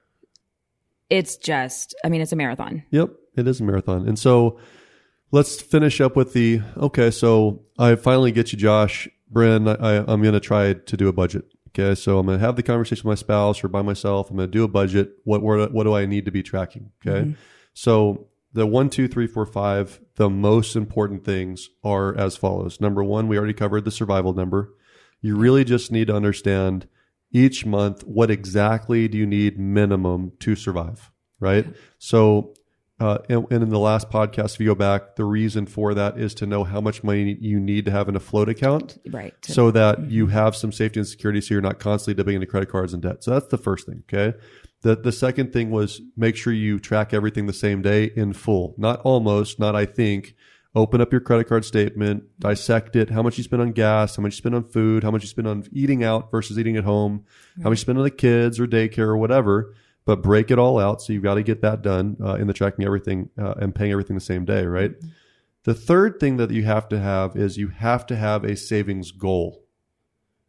It's just, I mean, it's a marathon. Yep, it is a marathon. And so let's finish up with so I finally get you, Josh. Brynn, I'm going to try to do a budget. Okay, so I'm going to have the conversation with my spouse or by myself. I'm going to do a budget. What do I need to be tracking? Okay, so the 1, 2, 3, 4, 5, the most important things are as follows. Number one, we already covered the survival number. You really just need to understand each month, what exactly do you need minimum to survive, right? So, and in the last podcast, if you go back, the reason for that is to know how much money you need to have in a float account, right? So that you have some safety and security, so you're not constantly dipping into credit cards and debt. So that's the first thing, okay? The second thing was make sure you track everything the same day in full, not almost, not I think. Open up your credit card statement, dissect it, how much you spend on gas, how much you spend on food, how much you spend on eating out versus eating at home, how much you spend on the kids or daycare or whatever, but break it all out. So you've got to get that done in the tracking everything and paying everything the same day, right? The third thing that you have to have is you have to have a savings goal.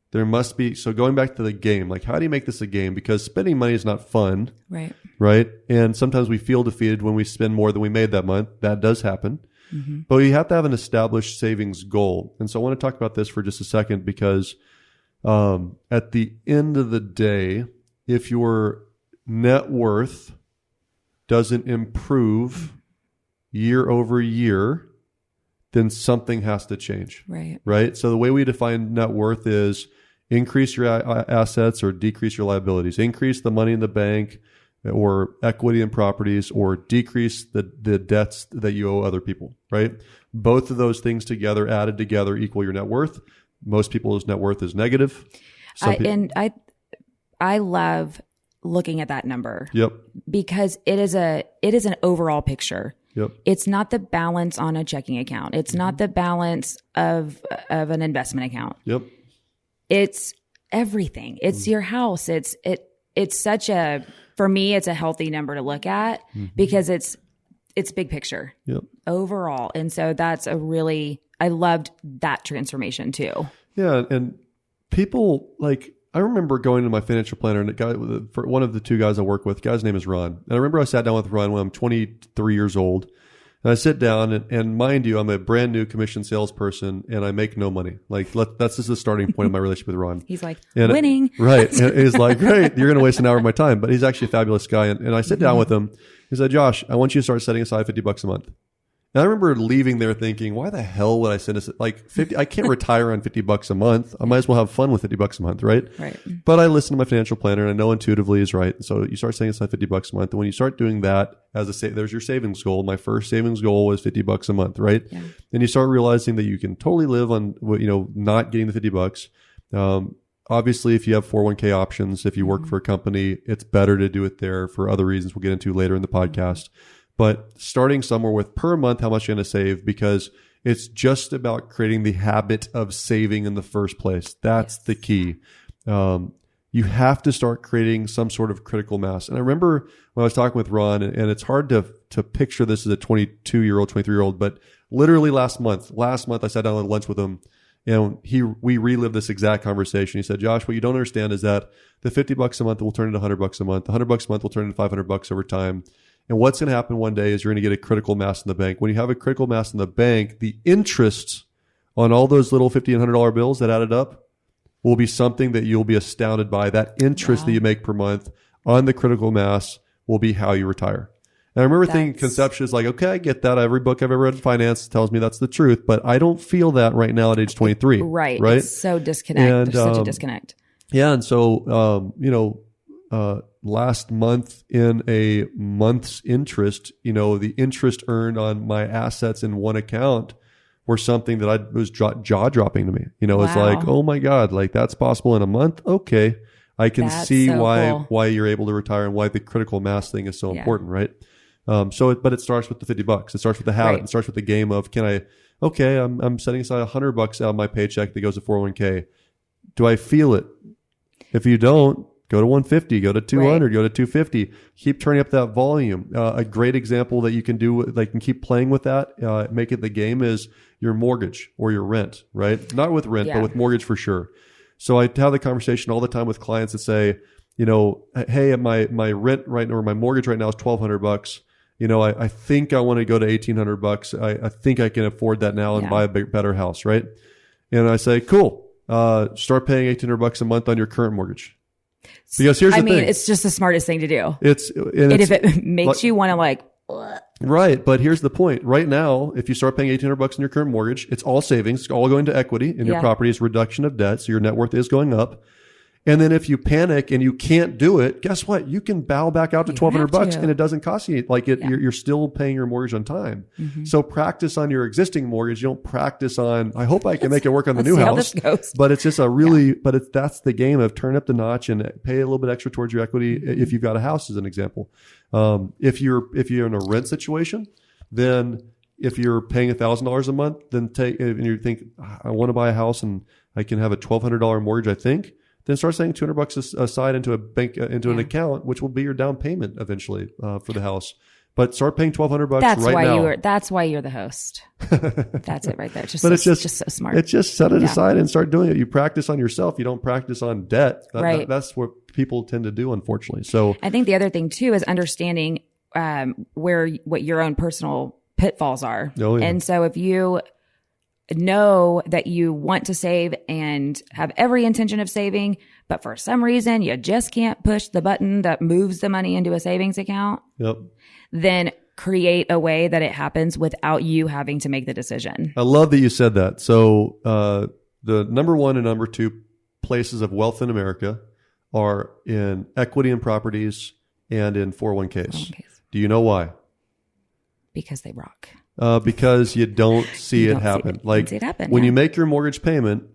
There must be, so going back to the game, like how do you make this a game? Because spending money is not fun, right? And sometimes we feel defeated when we spend more than we made that month. That does happen. But you have to have an established savings goal. And so I want to talk about this for just a second because at the end of the day, if your net worth doesn't improve year over year, then something has to change. Right? So the way we define net worth is increase your assets or decrease your liabilities. Increase the money in the bank or equity in properties, or decrease the debts that you owe other people, right? Both of those things together, added together, equal your net worth. Most people's net worth is negative. I love looking at that number. Yep. Because it is an overall picture. Yep. It's not the balance on a checking account. It's not the balance of an investment account. Yep. It's everything. It's your house. It's such a, for me, it's a healthy number to look at because it's big picture overall. And so that's I loved that transformation too. Yeah. And people I remember going to my financial planner and for one of the two guys I work with, the guy's name is Ron. And I remember I sat down with Ron when I'm 23 years old. And I sit down and mind you, I'm a brand new commission salesperson and I make no money. That's just the starting point of my relationship with Ron. He's like, winning. Right. And he's like, great, you're going to waste an hour of my time. But he's actually a fabulous guy. And I sit down with him. He said, Josh, I want you to start setting aside $50 a month. And I remember leaving there thinking, why the hell would I send us $50? I can't retire on $50 a month. I might as well have fun with $50 a month, right? Right. But I listen to my financial planner and I know intuitively is right. So you start setting aside $50 a month. And when you start doing that there's your savings goal. My first savings goal was $50 a month, right? Yeah. And you start realizing that you can totally live on, not getting the $50. Obviously, if you have 401k options, if you work for a company, it's better to do it there for other reasons we'll get into later in the podcast. But starting somewhere with per month, how much you're going to save, because it's just about creating the habit of saving in the first place. That's the key. You have to start creating some sort of critical mass. And I remember when I was talking with Ron, and it's hard to picture this as a 22-year-old, 23-year-old, but literally last month I sat down at lunch with him and we relived this exact conversation. He said, Josh, what you don't understand is that the $50 a month will turn into $100 a month. The $100 a month will turn into $500 over time. And what's going to happen one day is you're going to get a critical mass in the bank. When you have a critical mass in the bank, the interest on all those little $50 and $100 bills that added up will be something that you'll be astounded by. That interest that you make per month on the critical mass will be how you retire. And I remember thinking conceptually, like, okay, I get that. Every book I've ever read in finance tells me that's the truth, but I don't feel that right now at age 23. Right. Right. It's so disconnect. And, There's such a disconnect. Yeah. And so, last month in a month's interest, the interest earned on my assets in one account were something that was jaw dropping to me. It's like, oh my God, like that's possible in a month. Okay. I can see why you're able to retire and why the critical mass thing is so important. Right. But it starts with the $50. It starts with the habit. Right. It starts with the game of, I'm setting aside $100 out of my paycheck that goes to 401k. Do I feel it? If you don't, go to 150, go to 200, go to 250. Keep turning up that volume. A great example that you can do, like, and keep playing with that, make it the game, is your mortgage or your rent, right? Not with rent, but with mortgage for sure. So I have the conversation all the time with clients that say, hey, my rent right now, or my mortgage right now is $1,200. I think I want to go to $1,800. I think I can afford that now and buy a better house, right? And I say, cool. Start paying $1,800 a month on your current mortgage. Because here's the thing. It's just the smartest thing to do. And if it makes you want to right. But here's the point. Right now, if you start paying $1,800 in your current mortgage, it's all savings. It's all going to equity in your property. It's reduction of debt. So your net worth is going up. And then if you panic and you can't do it, guess what? You can bow back out to $1,200 and it doesn't cost you you're still paying your mortgage on time. Mm-hmm. So practice on your existing mortgage. You don't practice on, I hope I can make it work on the new house. But it's just that's the game of turn up the notch and pay a little bit extra towards your equity. Mm-hmm. If you've got a house, as an example. If you're in a rent situation, then if you're paying $1,000 a month, then and you think, I want to buy a house and I can have a $1,200 mortgage, I think. Then start setting $200 aside into a bank, into an account, which will be your down payment eventually for the house. But start paying $1,200 now. That's why you're the host. That's it right there. It's just so smart. It's just set it aside and start doing it. You practice on yourself. You don't practice on debt. That's what people tend to do, unfortunately. So I think the other thing too is understanding what your own personal pitfalls are. Oh, yeah. And so if you know that you want to save and have every intention of saving, but for some reason you just can't push the button that moves the money into a savings account, then create a way that it happens without you having to make the decision. I love that you said that. So the number one and number two places of wealth in America are in equity and properties and in 401ks. Do you know why? Because they rock. Because you don't see it happen. When you make your mortgage payment,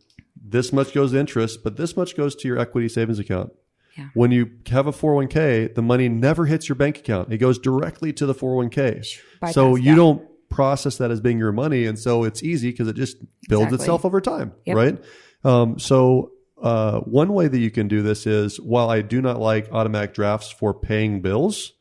this much goes to interest, but this much goes to your equity savings account. Yeah. When you have a 401k, the money never hits your bank account. It goes directly to the 401k. So you don't process that as being your money. And so it's easy because it just builds itself over time, right? One way that you can do this is, while I do not like automatic drafts for paying bills,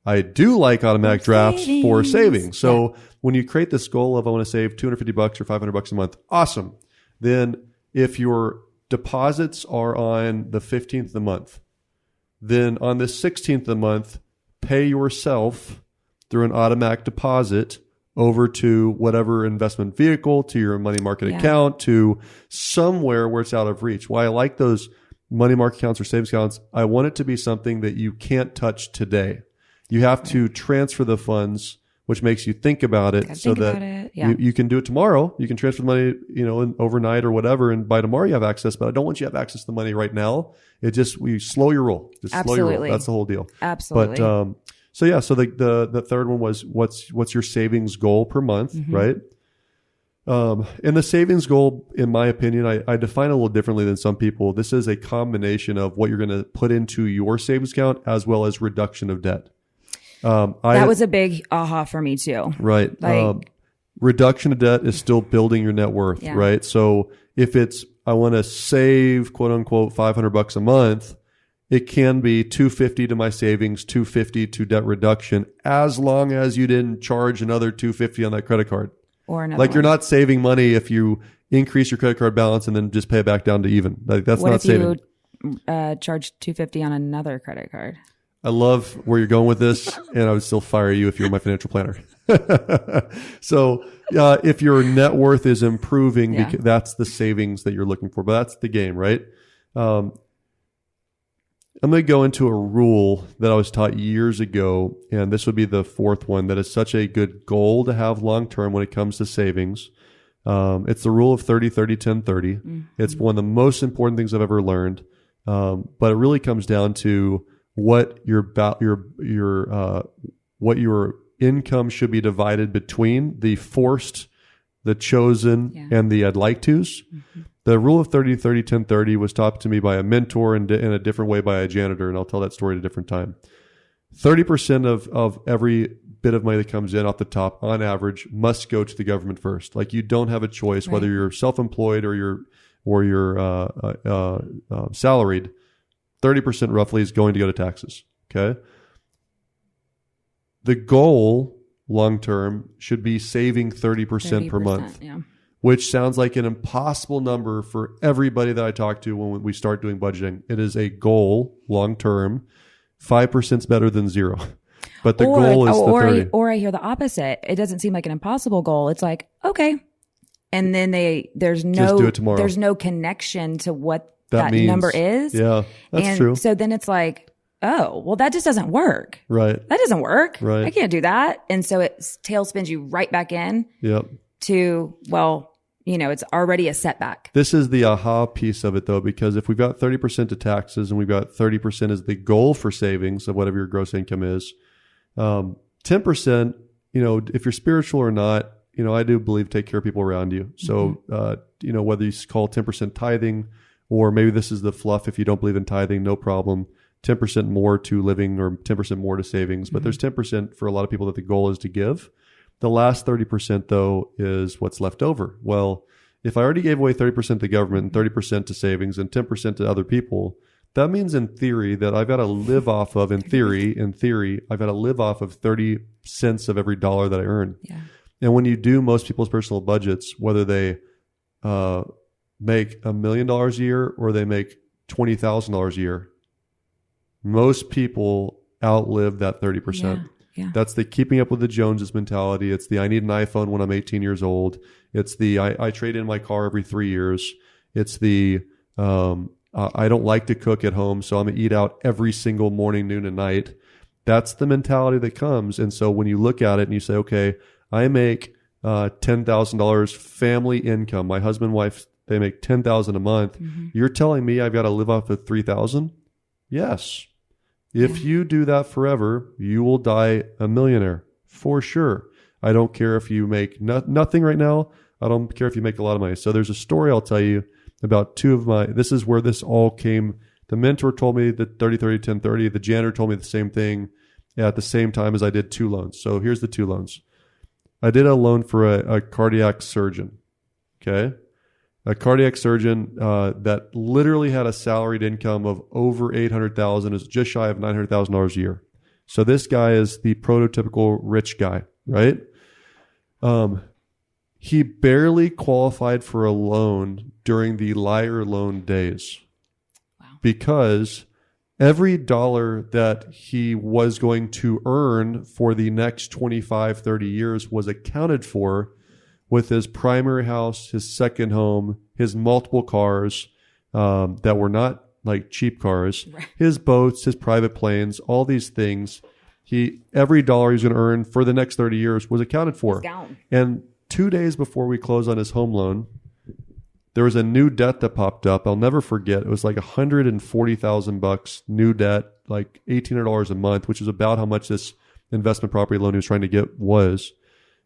I do like automatic drafts for savings. So when you create this goal of, I want to save $250 or $500 a month, awesome. Then if your deposits are on the 15th of the month, then on the 16th of the month, pay yourself through an automatic deposit over to whatever investment vehicle, to your money market account, to somewhere where it's out of reach. Why I like those money market accounts or savings accounts, I want it to be something that you can't touch today. You have to transfer the funds, which makes you think about it, so that you can do it tomorrow. You can transfer the money, overnight or whatever, and by tomorrow you have access. But I don't want you to have access to the money right now. We slow your roll. Slow your roll. That's the whole deal. Absolutely. But so the third one was what's your savings goal per month, right? And the savings goal, in my opinion, I define it a little differently than some people. This is a combination of what you're going to put into your savings account as well as reduction of debt. That was a big aha for me too. Right. Reduction of debt is still building your net worth, right? So if it's, I want to save, quote unquote, $500 a month, it can be $250 to my savings, $250 to debt reduction, as long as you didn't charge another $250 on that credit card. Or another you're not saving money if you increase your credit card balance and then just pay it back down to even. That's not saving. What if you charge $250 on another credit card? I love where you're going with this, and I would still fire you if you were my financial planner. So if your net worth is improving, because that's the savings that you're looking for. But that's the game, right? I'm going to go into a rule that I was taught years ago, and this would be the fourth one that is such a good goal to have long term when it comes to savings. It's the rule of 30, 30, 10, 30. Mm-hmm. It's one of the most important things I've ever learned. But it really comes down to what what your income should be divided between the forced, the chosen, and the I'd like to's. Mm-hmm. The rule of 30, 30, 10, 30 was taught to me by a mentor and in a different way by a janitor, and I'll tell that story at a different time. 30% of every bit of money that comes in off the top, on average, must go to the government first. Like, you don't have a choice, whether you're self-employed or you're salaried. 30% roughly is going to go to taxes. Okay. The goal long term should be saving 30% per month. Yeah. Which sounds like an impossible number for everybody that I talk to when we start doing budgeting. It is a goal long term. 5% is better than 0. But the goal is the 30. Or I hear the opposite. It doesn't seem like an impossible goal. It's like, okay. And then there's just do it tomorrow. There's no connection to what that means. Number is. Yeah, that's true. So then it's like, oh, well, that just doesn't work. Right. That doesn't work. Right. I can't do that. And so it tailspins you right back in. Yep. To, well, it's already a setback. This is the aha piece of it, though, because if we've got 30% to taxes and we've got 30% as the goal for savings of whatever your gross income is, 10%, if you're spiritual or not, I do believe take care of people around you. So, whether you call 10% tithing, or maybe this is the fluff, if you don't believe in tithing, no problem. 10% more to living or 10% more to savings. But there's 10% for a lot of people that the goal is to give. The last 30%, though, is what's left over. Well, if I already gave away 30% to the government and 30% to savings and 10% to other people, that means in theory that I've got to live off of, in theory, I've got to live off of 30 cents of every dollar that I earn. Yeah. And when you do most people's personal budgets, whether they make $1 million a year or they make $20,000 a year, most people outlive that 30%. Yeah. That's the keeping up with the Joneses mentality. It's the I need an iPhone when I'm 18 years old. It's the I trade in my car every 3 years. It's the I don't like to cook at home, so I'm going to eat out every single morning, noon, and night. That's the mentality that comes. And so when you look at it and you say, okay, I make $10,000 family income. My husband and wife, they make $10,000 a month. Mm-hmm. You're telling me I've got to live off of $3,000? Yes. If you do that forever, you will die a millionaire for sure. I don't care if you make nothing right now. I don't care if you make a lot of money. So there's a story I'll tell you about this is where this all came. The mentor told me that 30, 30, 10, 30. The janitor told me the same thing at the same time as I did 2 loans. So here's the 2 loans. I did a loan for a cardiac surgeon. Okay. A cardiac surgeon that literally had a salaried income of over $800,000, is just shy of $900,000 a year. So this guy is the prototypical rich guy, right? He barely qualified for a loan during the liar loan days. Wow. Because every dollar that he was going to earn for the next 25, 30 years was accounted for with his primary house, his second home, his multiple cars that were not like cheap cars, right. His boats, his private planes, all these things. Every dollar he's going to earn for the next 30 years was accounted for. And 2 days before we closed on his home loan, there was a new debt that popped up. I'll never forget. It was like $140,000 new debt, like $1,800 a month, which is about how much this investment property loan he was trying to get was.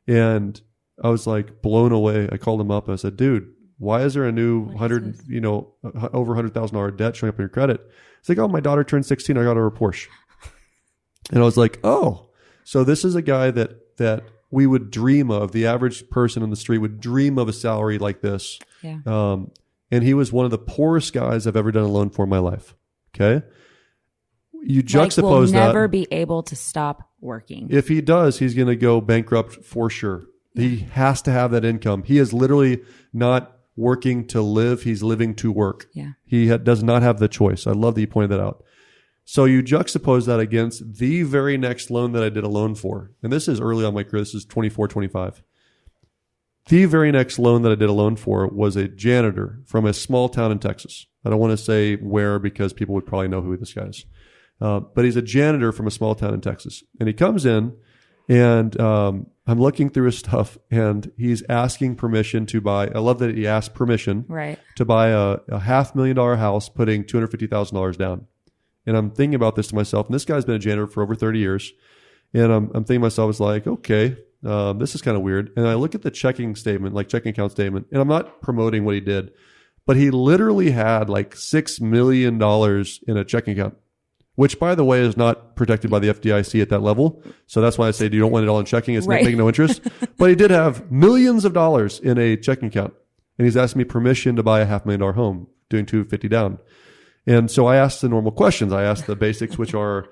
And I was like blown away. I called him up and I said, dude, why is there a new over $100,000 debt showing up in your credit? It's like, oh, my daughter turned 16. I got her a Porsche. And I was like, oh, so this is a guy that we would dream of. The average person on the street would dream of a salary like this. Yeah. And he was one of the poorest guys I've ever done a loan for in my life. Okay. You juxtapose that. Will never be able to stop working. If he does, he's going to go bankrupt for sure. He has to have that income. He is literally not working to live. He's living to work. Yeah. He does not have the choice. I love that you pointed that out. So you juxtapose that against the very next loan that I did a loan for. And this is early on my career. This is 24, 25. The very next loan that I did a loan for was a janitor from a small town in Texas. I don't want to say where because people would probably know who this guy is. But he's a janitor from a small town in Texas. And he comes in and I'm looking through his stuff and he's asking permission to buy. I love that he asked permission to buy a $500,000 house, putting $250,000 down. And I'm thinking about this to myself. And this guy's been a janitor for over 30 years. And I'm thinking to myself, it's like, okay, this is kind of weird. And I look at the checking account statement, and I'm not promoting what he did, but he literally had like $6 million in a checking account, which, by the way, is not protected by the FDIC at that level. So that's why I say you don't want it all in checking. It's making no interest. But he did have millions of dollars in a checking account. And he's asking me permission to buy a $500,000 home, doing $250,000 down. And so I asked the normal questions. I asked the basics, which are,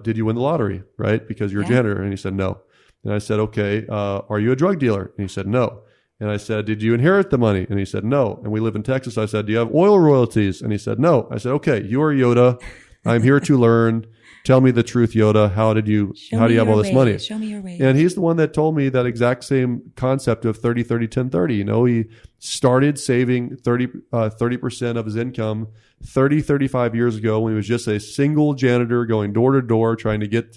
did you win the lottery, right? Because you're a janitor. And he said, no. And I said, okay, are you a drug dealer? And he said, no. And I said, did you inherit the money? And he said, no. And we live in Texas. I said, do you have oil royalties? And he said, no. I said, okay, you are Yoda. I'm here to learn. Tell me the truth, Yoda. How do you have all this money? Show me your way. And he's the one that told me that exact same concept of 30, 30, 10, 30. You know, he started saving 30% of his income 35 years ago when he was just a single janitor going door to door trying to get,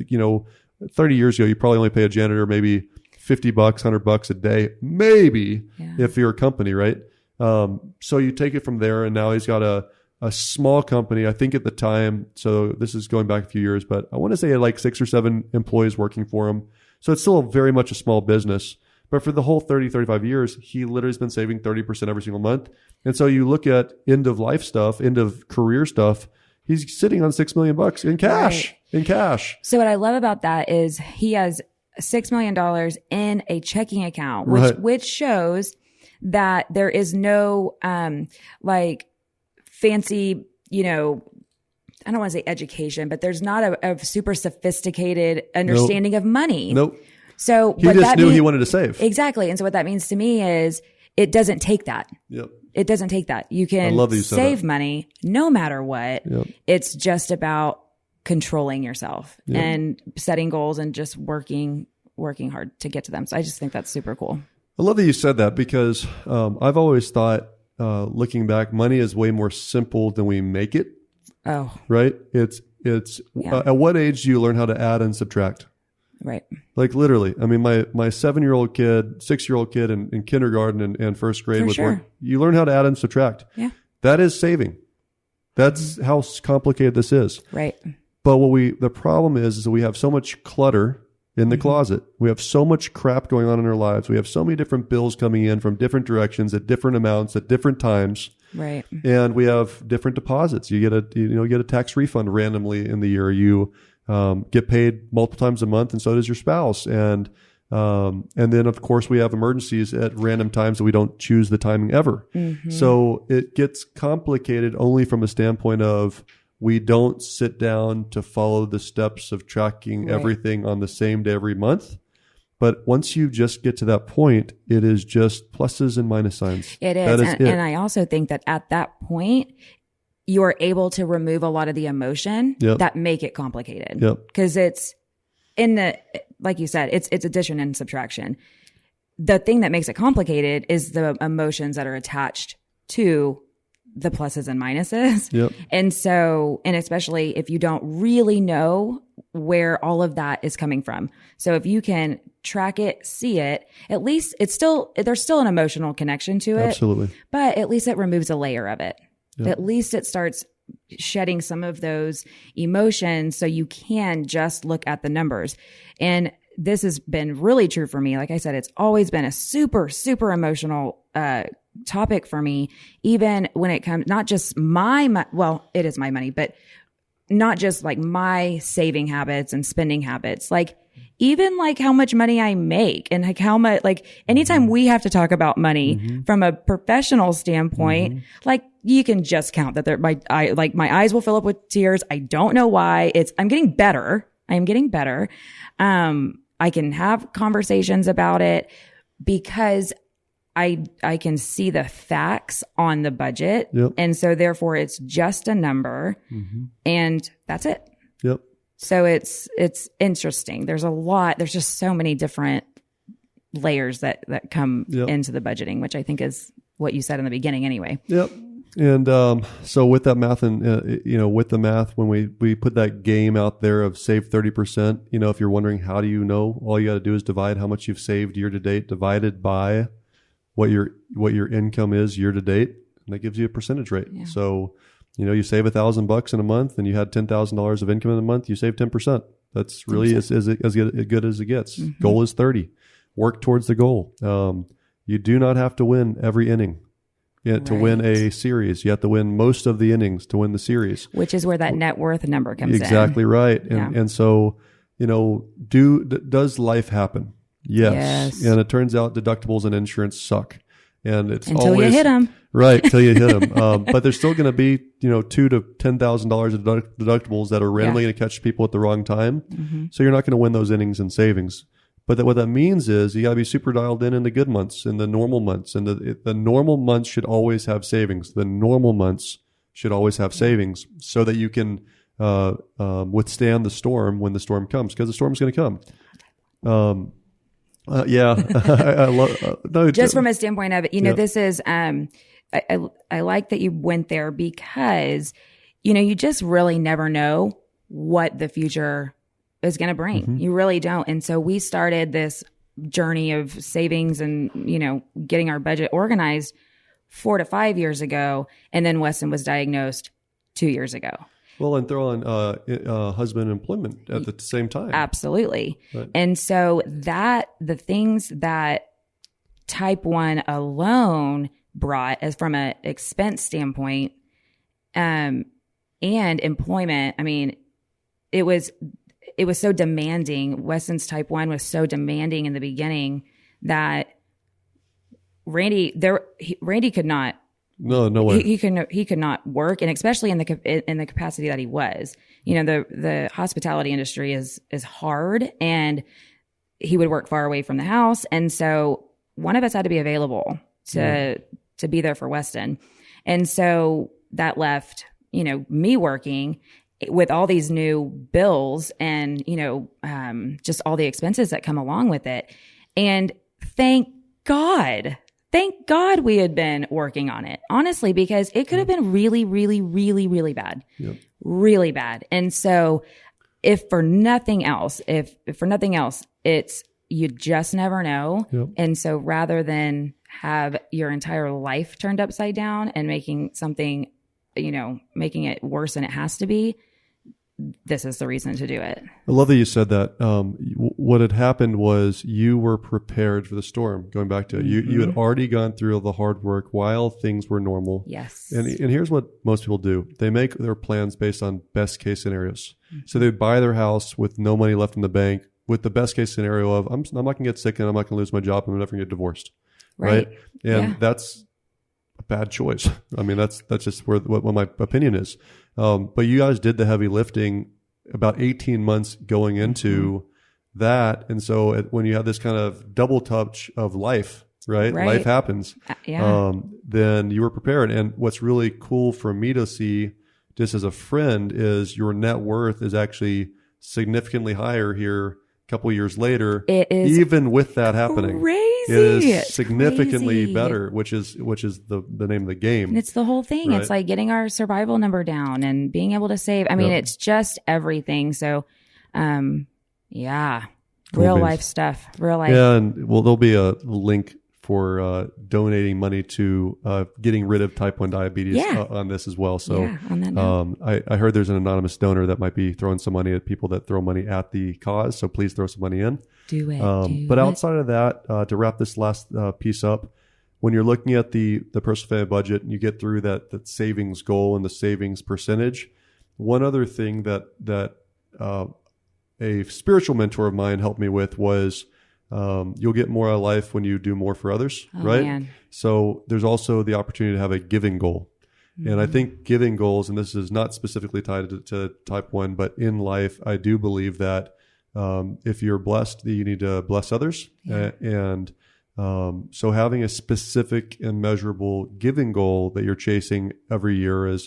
30 years ago, you probably only pay a janitor maybe $50, $100 a day, maybe if you're a company, right? So you take it from there, and now he's got a small company. I think at the time, so this is going back a few years, but I want to say he had like 6 or 7 employees working for him. So it's still very much a small business. But for the whole 35 years, he literally has been saving 30% every single month. And so you look at end of life stuff, end of career stuff, he's sitting on $6 million in cash. In cash. So what I love about that is he has $6 million in a checking account, which shows that there is no fancy, I don't want to say education, but there's not a super sophisticated understanding of money. Nope. So he just knew he wanted to save. Exactly. And so what that means to me is it doesn't take that. Yep. It doesn't take that. You can save money no matter what. Yep. It's just about controlling yourself and setting goals and just working hard to get to them. So I just think that's super cool. I love that you said that because I've always thought, looking back, money is way more simple than we make it. Oh, right. It's at what age do you learn how to add and subtract? Right. Like literally. I mean, my 7-year-old kid, 6-year-old kid in kindergarten and first grade you learn how to add and subtract. Yeah. That is saving. That's how complicated this is. Right. But the problem is that we have so much clutter in the closet. We have so much crap going on in our lives. We have so many different bills coming in from different directions at different amounts at different times. Right. And we have different deposits. You get a tax refund randomly in the year. You get paid multiple times a month, and so does your spouse. And then of course we have emergencies at random times that we don't choose the timing ever. Mm-hmm. So it gets complicated only from a standpoint of we don't sit down to follow the steps of tracking everything on the same day every month. But once you just get to that point, it is just pluses and minus signs. It is. And I also think that at that point, you're able to remove a lot of the emotion that make it complicated. Because it's like you said, it's addition and subtraction. The thing that makes it complicated is the emotions that are attached to the pluses and minuses. Yep. And especially if you don't really know where all of that is coming from. So if you can track it, see it, at least there's still an emotional connection to it. Absolutely. But at least it removes a layer of it. Yep. At least it starts shedding some of those emotions so you can just look at the numbers. And this has been really true for me. Like I said, it's always been a super, super emotional topic for me, even when it comes, not just it is my money, but not just like my saving habits and spending habits, like even like how much money I make and like how much, like anytime we have to talk about money from a professional standpoint, like you can just count that my eyes will fill up with tears. I don't know why. I'm getting better. I am getting better. I can have conversations about it because I can see the facts on the budget. Yep. And so therefore it's just a number and that's it. Yep. So it's interesting. There's just so many different layers that come Yep. into the budgeting, which I think is what you said in the beginning anyway. Yep. And so with that math and, with the math, when we put that game out there of save 30%, if you're wondering, how do you know? All you got to do is divide how much you've saved year to date divided by what your income is year to date. And that gives you a percentage rate. Yeah. So, you save $1,000 in a month and you had $10,000 of income in a month, you save 10%. That's really as good as it gets. Mm-hmm. Goal is 30. Work towards the goal. You do not have to win every inning. To win a series, you have to win most of the innings to win the series. Which is where that net worth number comes in. Exactly right. And so, does life happen? Yes. And it turns out deductibles and insurance suck. And it's until always, you hit them. Right, till you hit them. But there's still going to be, $2,000 to $10,000 of deductibles that are randomly going to catch people at the wrong time. Mm-hmm. So you're not going to win those innings and savings. But what that means is you got to be super dialed in the good months, in the normal months. And the normal months should always have savings. The normal months should always have savings so that you can withstand the storm when the storm comes, because the storm's going to come. I love just from a standpoint of it, this is I like that you went there because you just really never know what the future is going to bring. Mm-hmm. You really don't. And so we started this journey of savings and getting our budget organized 4 to 5 years ago, and then Weston was diagnosed 2 years ago. Well, and throw on husband employment at the same time. Absolutely. Right. And so the things that type 1 alone brought as from an expense standpoint and employment, I mean, it was so demanding. Weston's type 1 was so demanding in the beginning that Randy could not. No way. He could not work, and especially in the capacity that he was. The hospitality industry is hard, and he would work far away from the house, and so one of us had to be available to be there for Weston, and so that left me working with all these new bills and just all the expenses that come along with it, and thank God we had been working on it, honestly, because it could have been really, really, really, really bad. Yep. Really bad. And so if for nothing else, it's, you just never know. Yep. And so rather than have your entire life turned upside down and making something, making it worse than it has to be, this is the reason to do it. I love that you said that. What had happened was you were prepared for the storm. Going back to it, you had already gone through all the hard work while things were normal. Yes. And here's what most people do: they make their plans based on best case scenarios. Mm-hmm. So they buy their house with no money left in the bank, with the best case scenario of I'm not going to get sick and I'm not going to lose my job and I'm never going to get divorced. Right. And that's a bad choice. I mean, that's just what my opinion is. But you guys did the heavy lifting about 18 months going into that. And so when you have this kind of double touch of life, right? Life happens. Then you were prepared. And what's really cool for me to see just as a friend is your net worth is actually significantly higher here a couple of years later. It is even with that happening. Crazy. It is significantly better, which is the name of the game. And it's the whole thing. Right? It's like getting our survival number down and being able to save. I mean, it's just everything. So, cool real beans. Life stuff, real life. Yeah. And there'll be a link for donating money to getting rid of type 1 diabetes on this as well. So on that note. I heard there's an anonymous donor that might be throwing some money at people that throw money at the cause. So please throw some money in. Do it. But outside of that, to wrap this last piece up, when you're looking at the personal family budget and you get through that savings goal and the savings percentage, one other thing that a spiritual mentor of mine helped me with was you'll get more out of life when you do more for others, right? Man. So there's also the opportunity to have a giving goal. Mm-hmm. And I think giving goals, and this is not specifically tied to type 1, but in life, I do believe that if you're blessed, you need to bless others. Yeah. So having a specific and measurable giving goal that you're chasing every year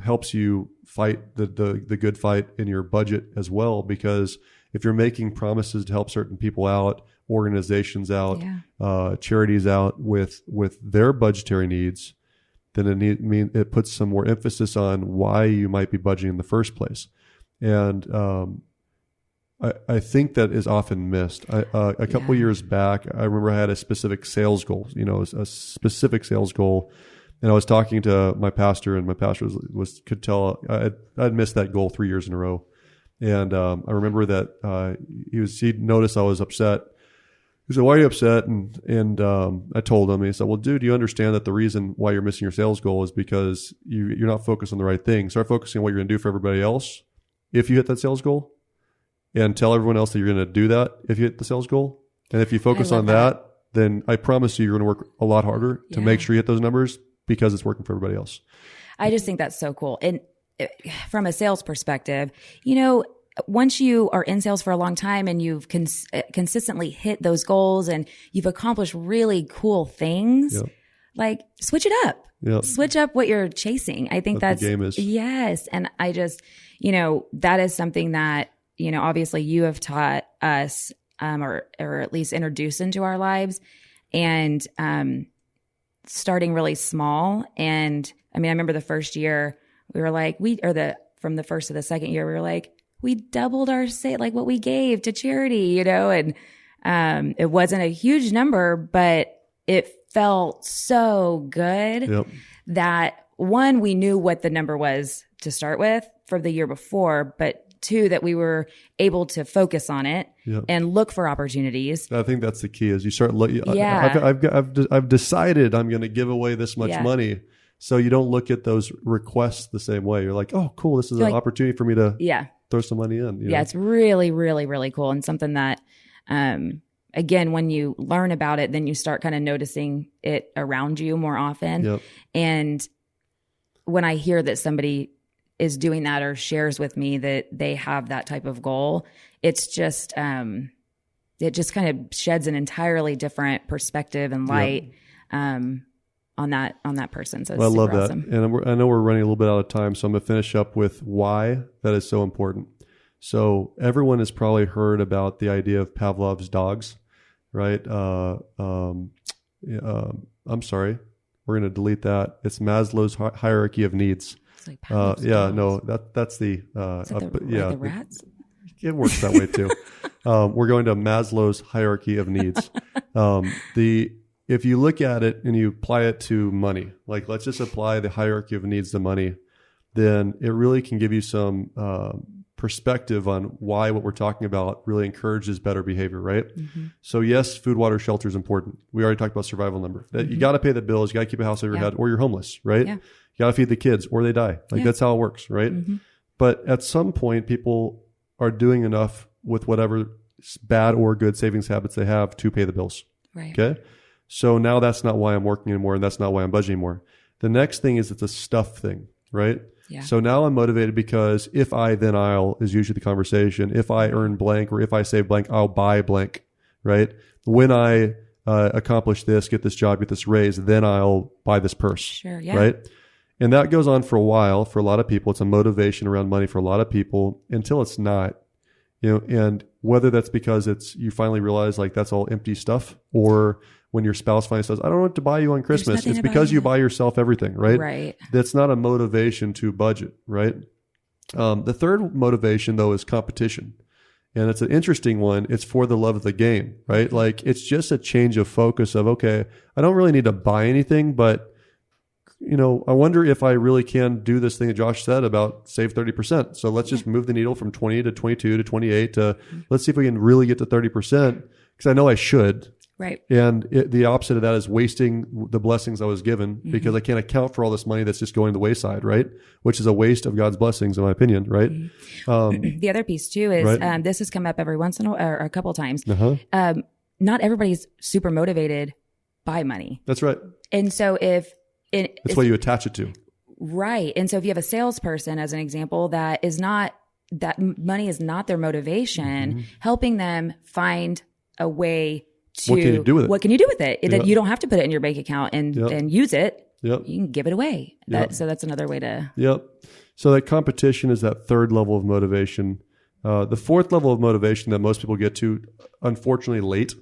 helps you fight the good fight in your budget as well. Because if you're making promises to help certain people out, organizations out, Yeah. charities out with their budgetary needs, then it puts some more emphasis on why you might be budgeting in the first place. And I think that is often missed. A couple years back, I remember I had a specific sales goal, a specific sales goal. And I was talking to my pastor, and my pastor could tell I'd missed that goal 3 years in a row. And I remember that he'd noticed I was upset. He said, "Why are you upset?" And I told him. And he said, "Well, dude, you understand that the reason why you're missing your sales goal is because you're not focused on the right thing. Start focusing on what you're going to do for everybody else if you hit that sales goal, and tell everyone else that you're going to do that if you hit the sales goal. And if you focus on that, then I promise you're going to work a lot harder to make sure you hit those numbers because it's working for everybody else." I just think that's so cool. And from a sales perspective, once you are in sales for a long time and you've consistently hit those goals and you've accomplished really cool things, like switch it up. Yep. Switch up what you're chasing. I think that's the game is. Yes. And I just, that is something that, obviously you have taught us, or at least introduced into our lives, and starting really small. And I remember the first year we were like, from the first to the second year, we were like, we doubled our what we gave to charity, and it wasn't a huge number, but it felt so good that one, we knew what the number was to start with for the year before, but two, that we were able to focus on it and look for opportunities. I think that's the key is you start looking. I've decided I'm going to give away this much money. So you don't look at those requests the same way. You're like, oh, cool. This is an opportunity for me to throw some money in. Yeah, it's really, really, really cool. And something that, again, when you learn about it, then you start kind of noticing it around you more often. Yep. And when I hear that somebody is doing that or shares with me that they have that type of goal, it's just, it just kind of sheds an entirely different perspective and light, on that person. So it's I love that. Awesome. And I know we're running a little bit out of time, so I'm going to finish up with why that is so important. So everyone has probably heard about the idea of Pavlov's dogs, right? I'm sorry. We're going to delete that. It's Maslow's hierarchy of needs. It's like Pavlov's dogs. No, that's the... the rats? It works that way too. We're going to Maslow's hierarchy of needs. If you look at it and you apply it to money, like let's just apply the hierarchy of needs to money, then it really can give you some perspective on why what we're talking about really encourages better behavior, right? Mm-hmm. So yes, food, water, shelter is important. We already talked about survival number. You got to pay the bills, you got to keep a house over your head, or you're homeless, right? Yeah. You got to feed the kids or they die. That's how it works, right? Mm-hmm. But at some point, people are doing enough with whatever bad or good savings habits they have to pay the bills. Right. Okay. So now that's not why I'm working anymore, and that's not why I'm budgeting more. The next thing is it's a stuff thing, right? Yeah. So now I'm motivated because if I, then I'll is usually the conversation. If I earn blank or if I save blank, I'll buy blank, right? When I accomplish this, get this job, get this raise, then I'll buy this purse, sure, yeah. right? And that goes on for a while for a lot of people. It's a motivation around money for a lot of people until it's not. And whether that's because you finally realize like that's all empty stuff, or when your spouse finally says, I don't know what to buy you on Christmas, it's because you buy yourself everything, right? Right. That's not a motivation to budget, right? The third motivation though is competition. And it's an interesting one. It's for the love of the game, right? Like it's just a change of focus of, okay, I don't really need to buy anything, but I wonder if I really can do this thing that Josh said about save 30%. So let's just move the needle from 20 to 22 to 28 to let's see if we can really get to 30%, because I know I should. Right. And the opposite of that is wasting the blessings I was given because I can't account for all this money that's just going to the wayside, right? Which is a waste of God's blessings, in my opinion, right? The other piece too is this has come up every once in a couple of times. Not everybody's super motivated by money. That's right. And so that's what you attach it to. Right. And so if you have a salesperson, as an example, that money is not their motivation, helping them find a way to what can you do with it? That you don't have to put it in your bank account and use it. Yep. You can give it away. So that's another way to. Yep. So that competition is that third level of motivation. The fourth level of motivation that most people get to, unfortunately, late,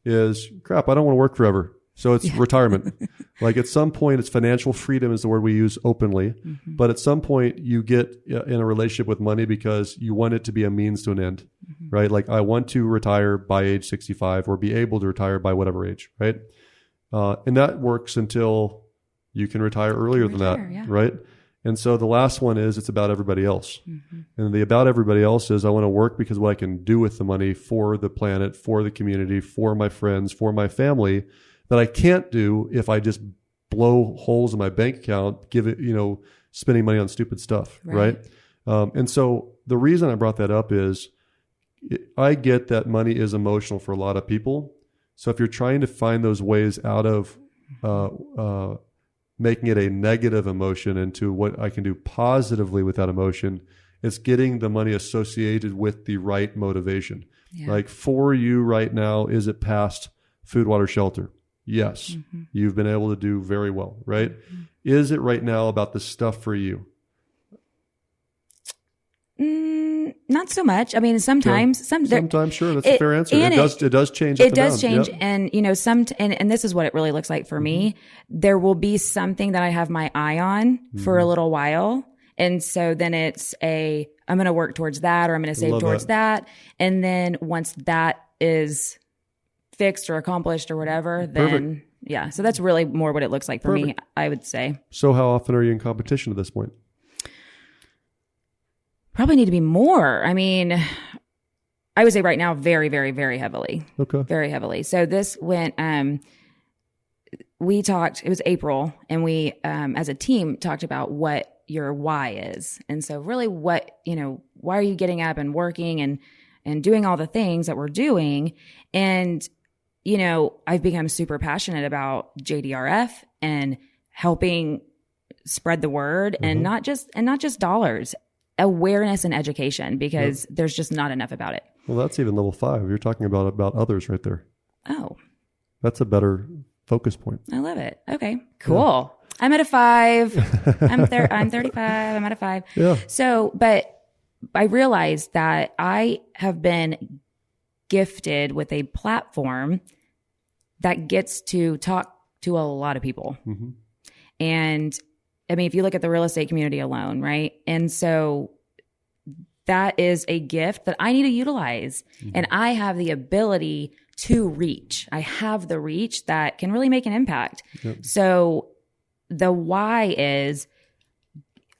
is, crap, I don't want to work forever. So it's retirement. Like at some point, it's financial freedom is the word we use openly. Mm-hmm. But at some point, you get in a relationship with money because you want it to be a means to an end, right? Like I want to retire by age 65 or be able to retire by whatever age, right? And that works until you can retire earlier than that, right? And so the last one is it's about everybody else. Mm-hmm. And the about everybody else is I want to work because what I can do with the money for the planet, for the community, for my friends, for my family that I can't do if I just blow holes in my bank account, give it, spending money on stupid stuff, right? And so the reason I brought that up is I get that money is emotional for a lot of people. So if you're trying to find those ways out of making it a negative emotion into what I can do positively with that emotion, it's getting the money associated with the right motivation. Yeah. Like for you right now, is it past food, water, shelter? Yes. Mm-hmm. You've been able to do very well, right? Mm-hmm. Is it right now about the stuff for you? Not so much. I mean, sometimes, sometimes, sure, that's a fair answer. It does change. It does change, yep. And and this is what it really looks like for me. There will be something that I have my eye on for a little while, and so then it's I'm going to work towards that, or I'm going to save towards that, and then once that is fixed or accomplished or whatever, then so that's really more what it looks like for me, I would say. So, how often are you in competition at this point? Probably need to be more. I mean, I would say right now, very, very, very heavily. Okay. Very heavily. So this went, we talked, it was April, and we, as a team, talked about what your why is. And so really why are you getting up and working and doing all the things that we're doing? And, I've become super passionate about JDRF and helping spread the word and not just dollars. Awareness and education, because there's just not enough about it. Well, that's even level 5. You're talking about others right there. Oh. That's a better focus point. I love it. Okay, cool. Yeah. I'm at a 5. I'm 35. I'm at a 5. Yeah. So, but I realized that I have been gifted with a platform that gets to talk to a lot of people. Mm-hmm. And I mean, if you look at the real estate community alone, right? And so that is a gift that I need to utilize. Mm-hmm. And I have the ability to reach. I have the reach that can really make an impact. Yep. So the why is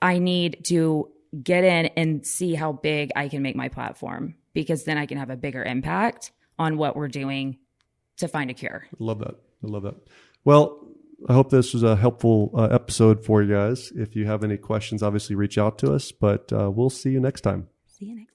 I need to get in and see how big I can make my platform, because then I can have a bigger impact on what we're doing to find a cure. I love that. Well, I hope this was a helpful episode for you guys. If you have any questions, obviously reach out to us, but we'll see you next time. See you next time.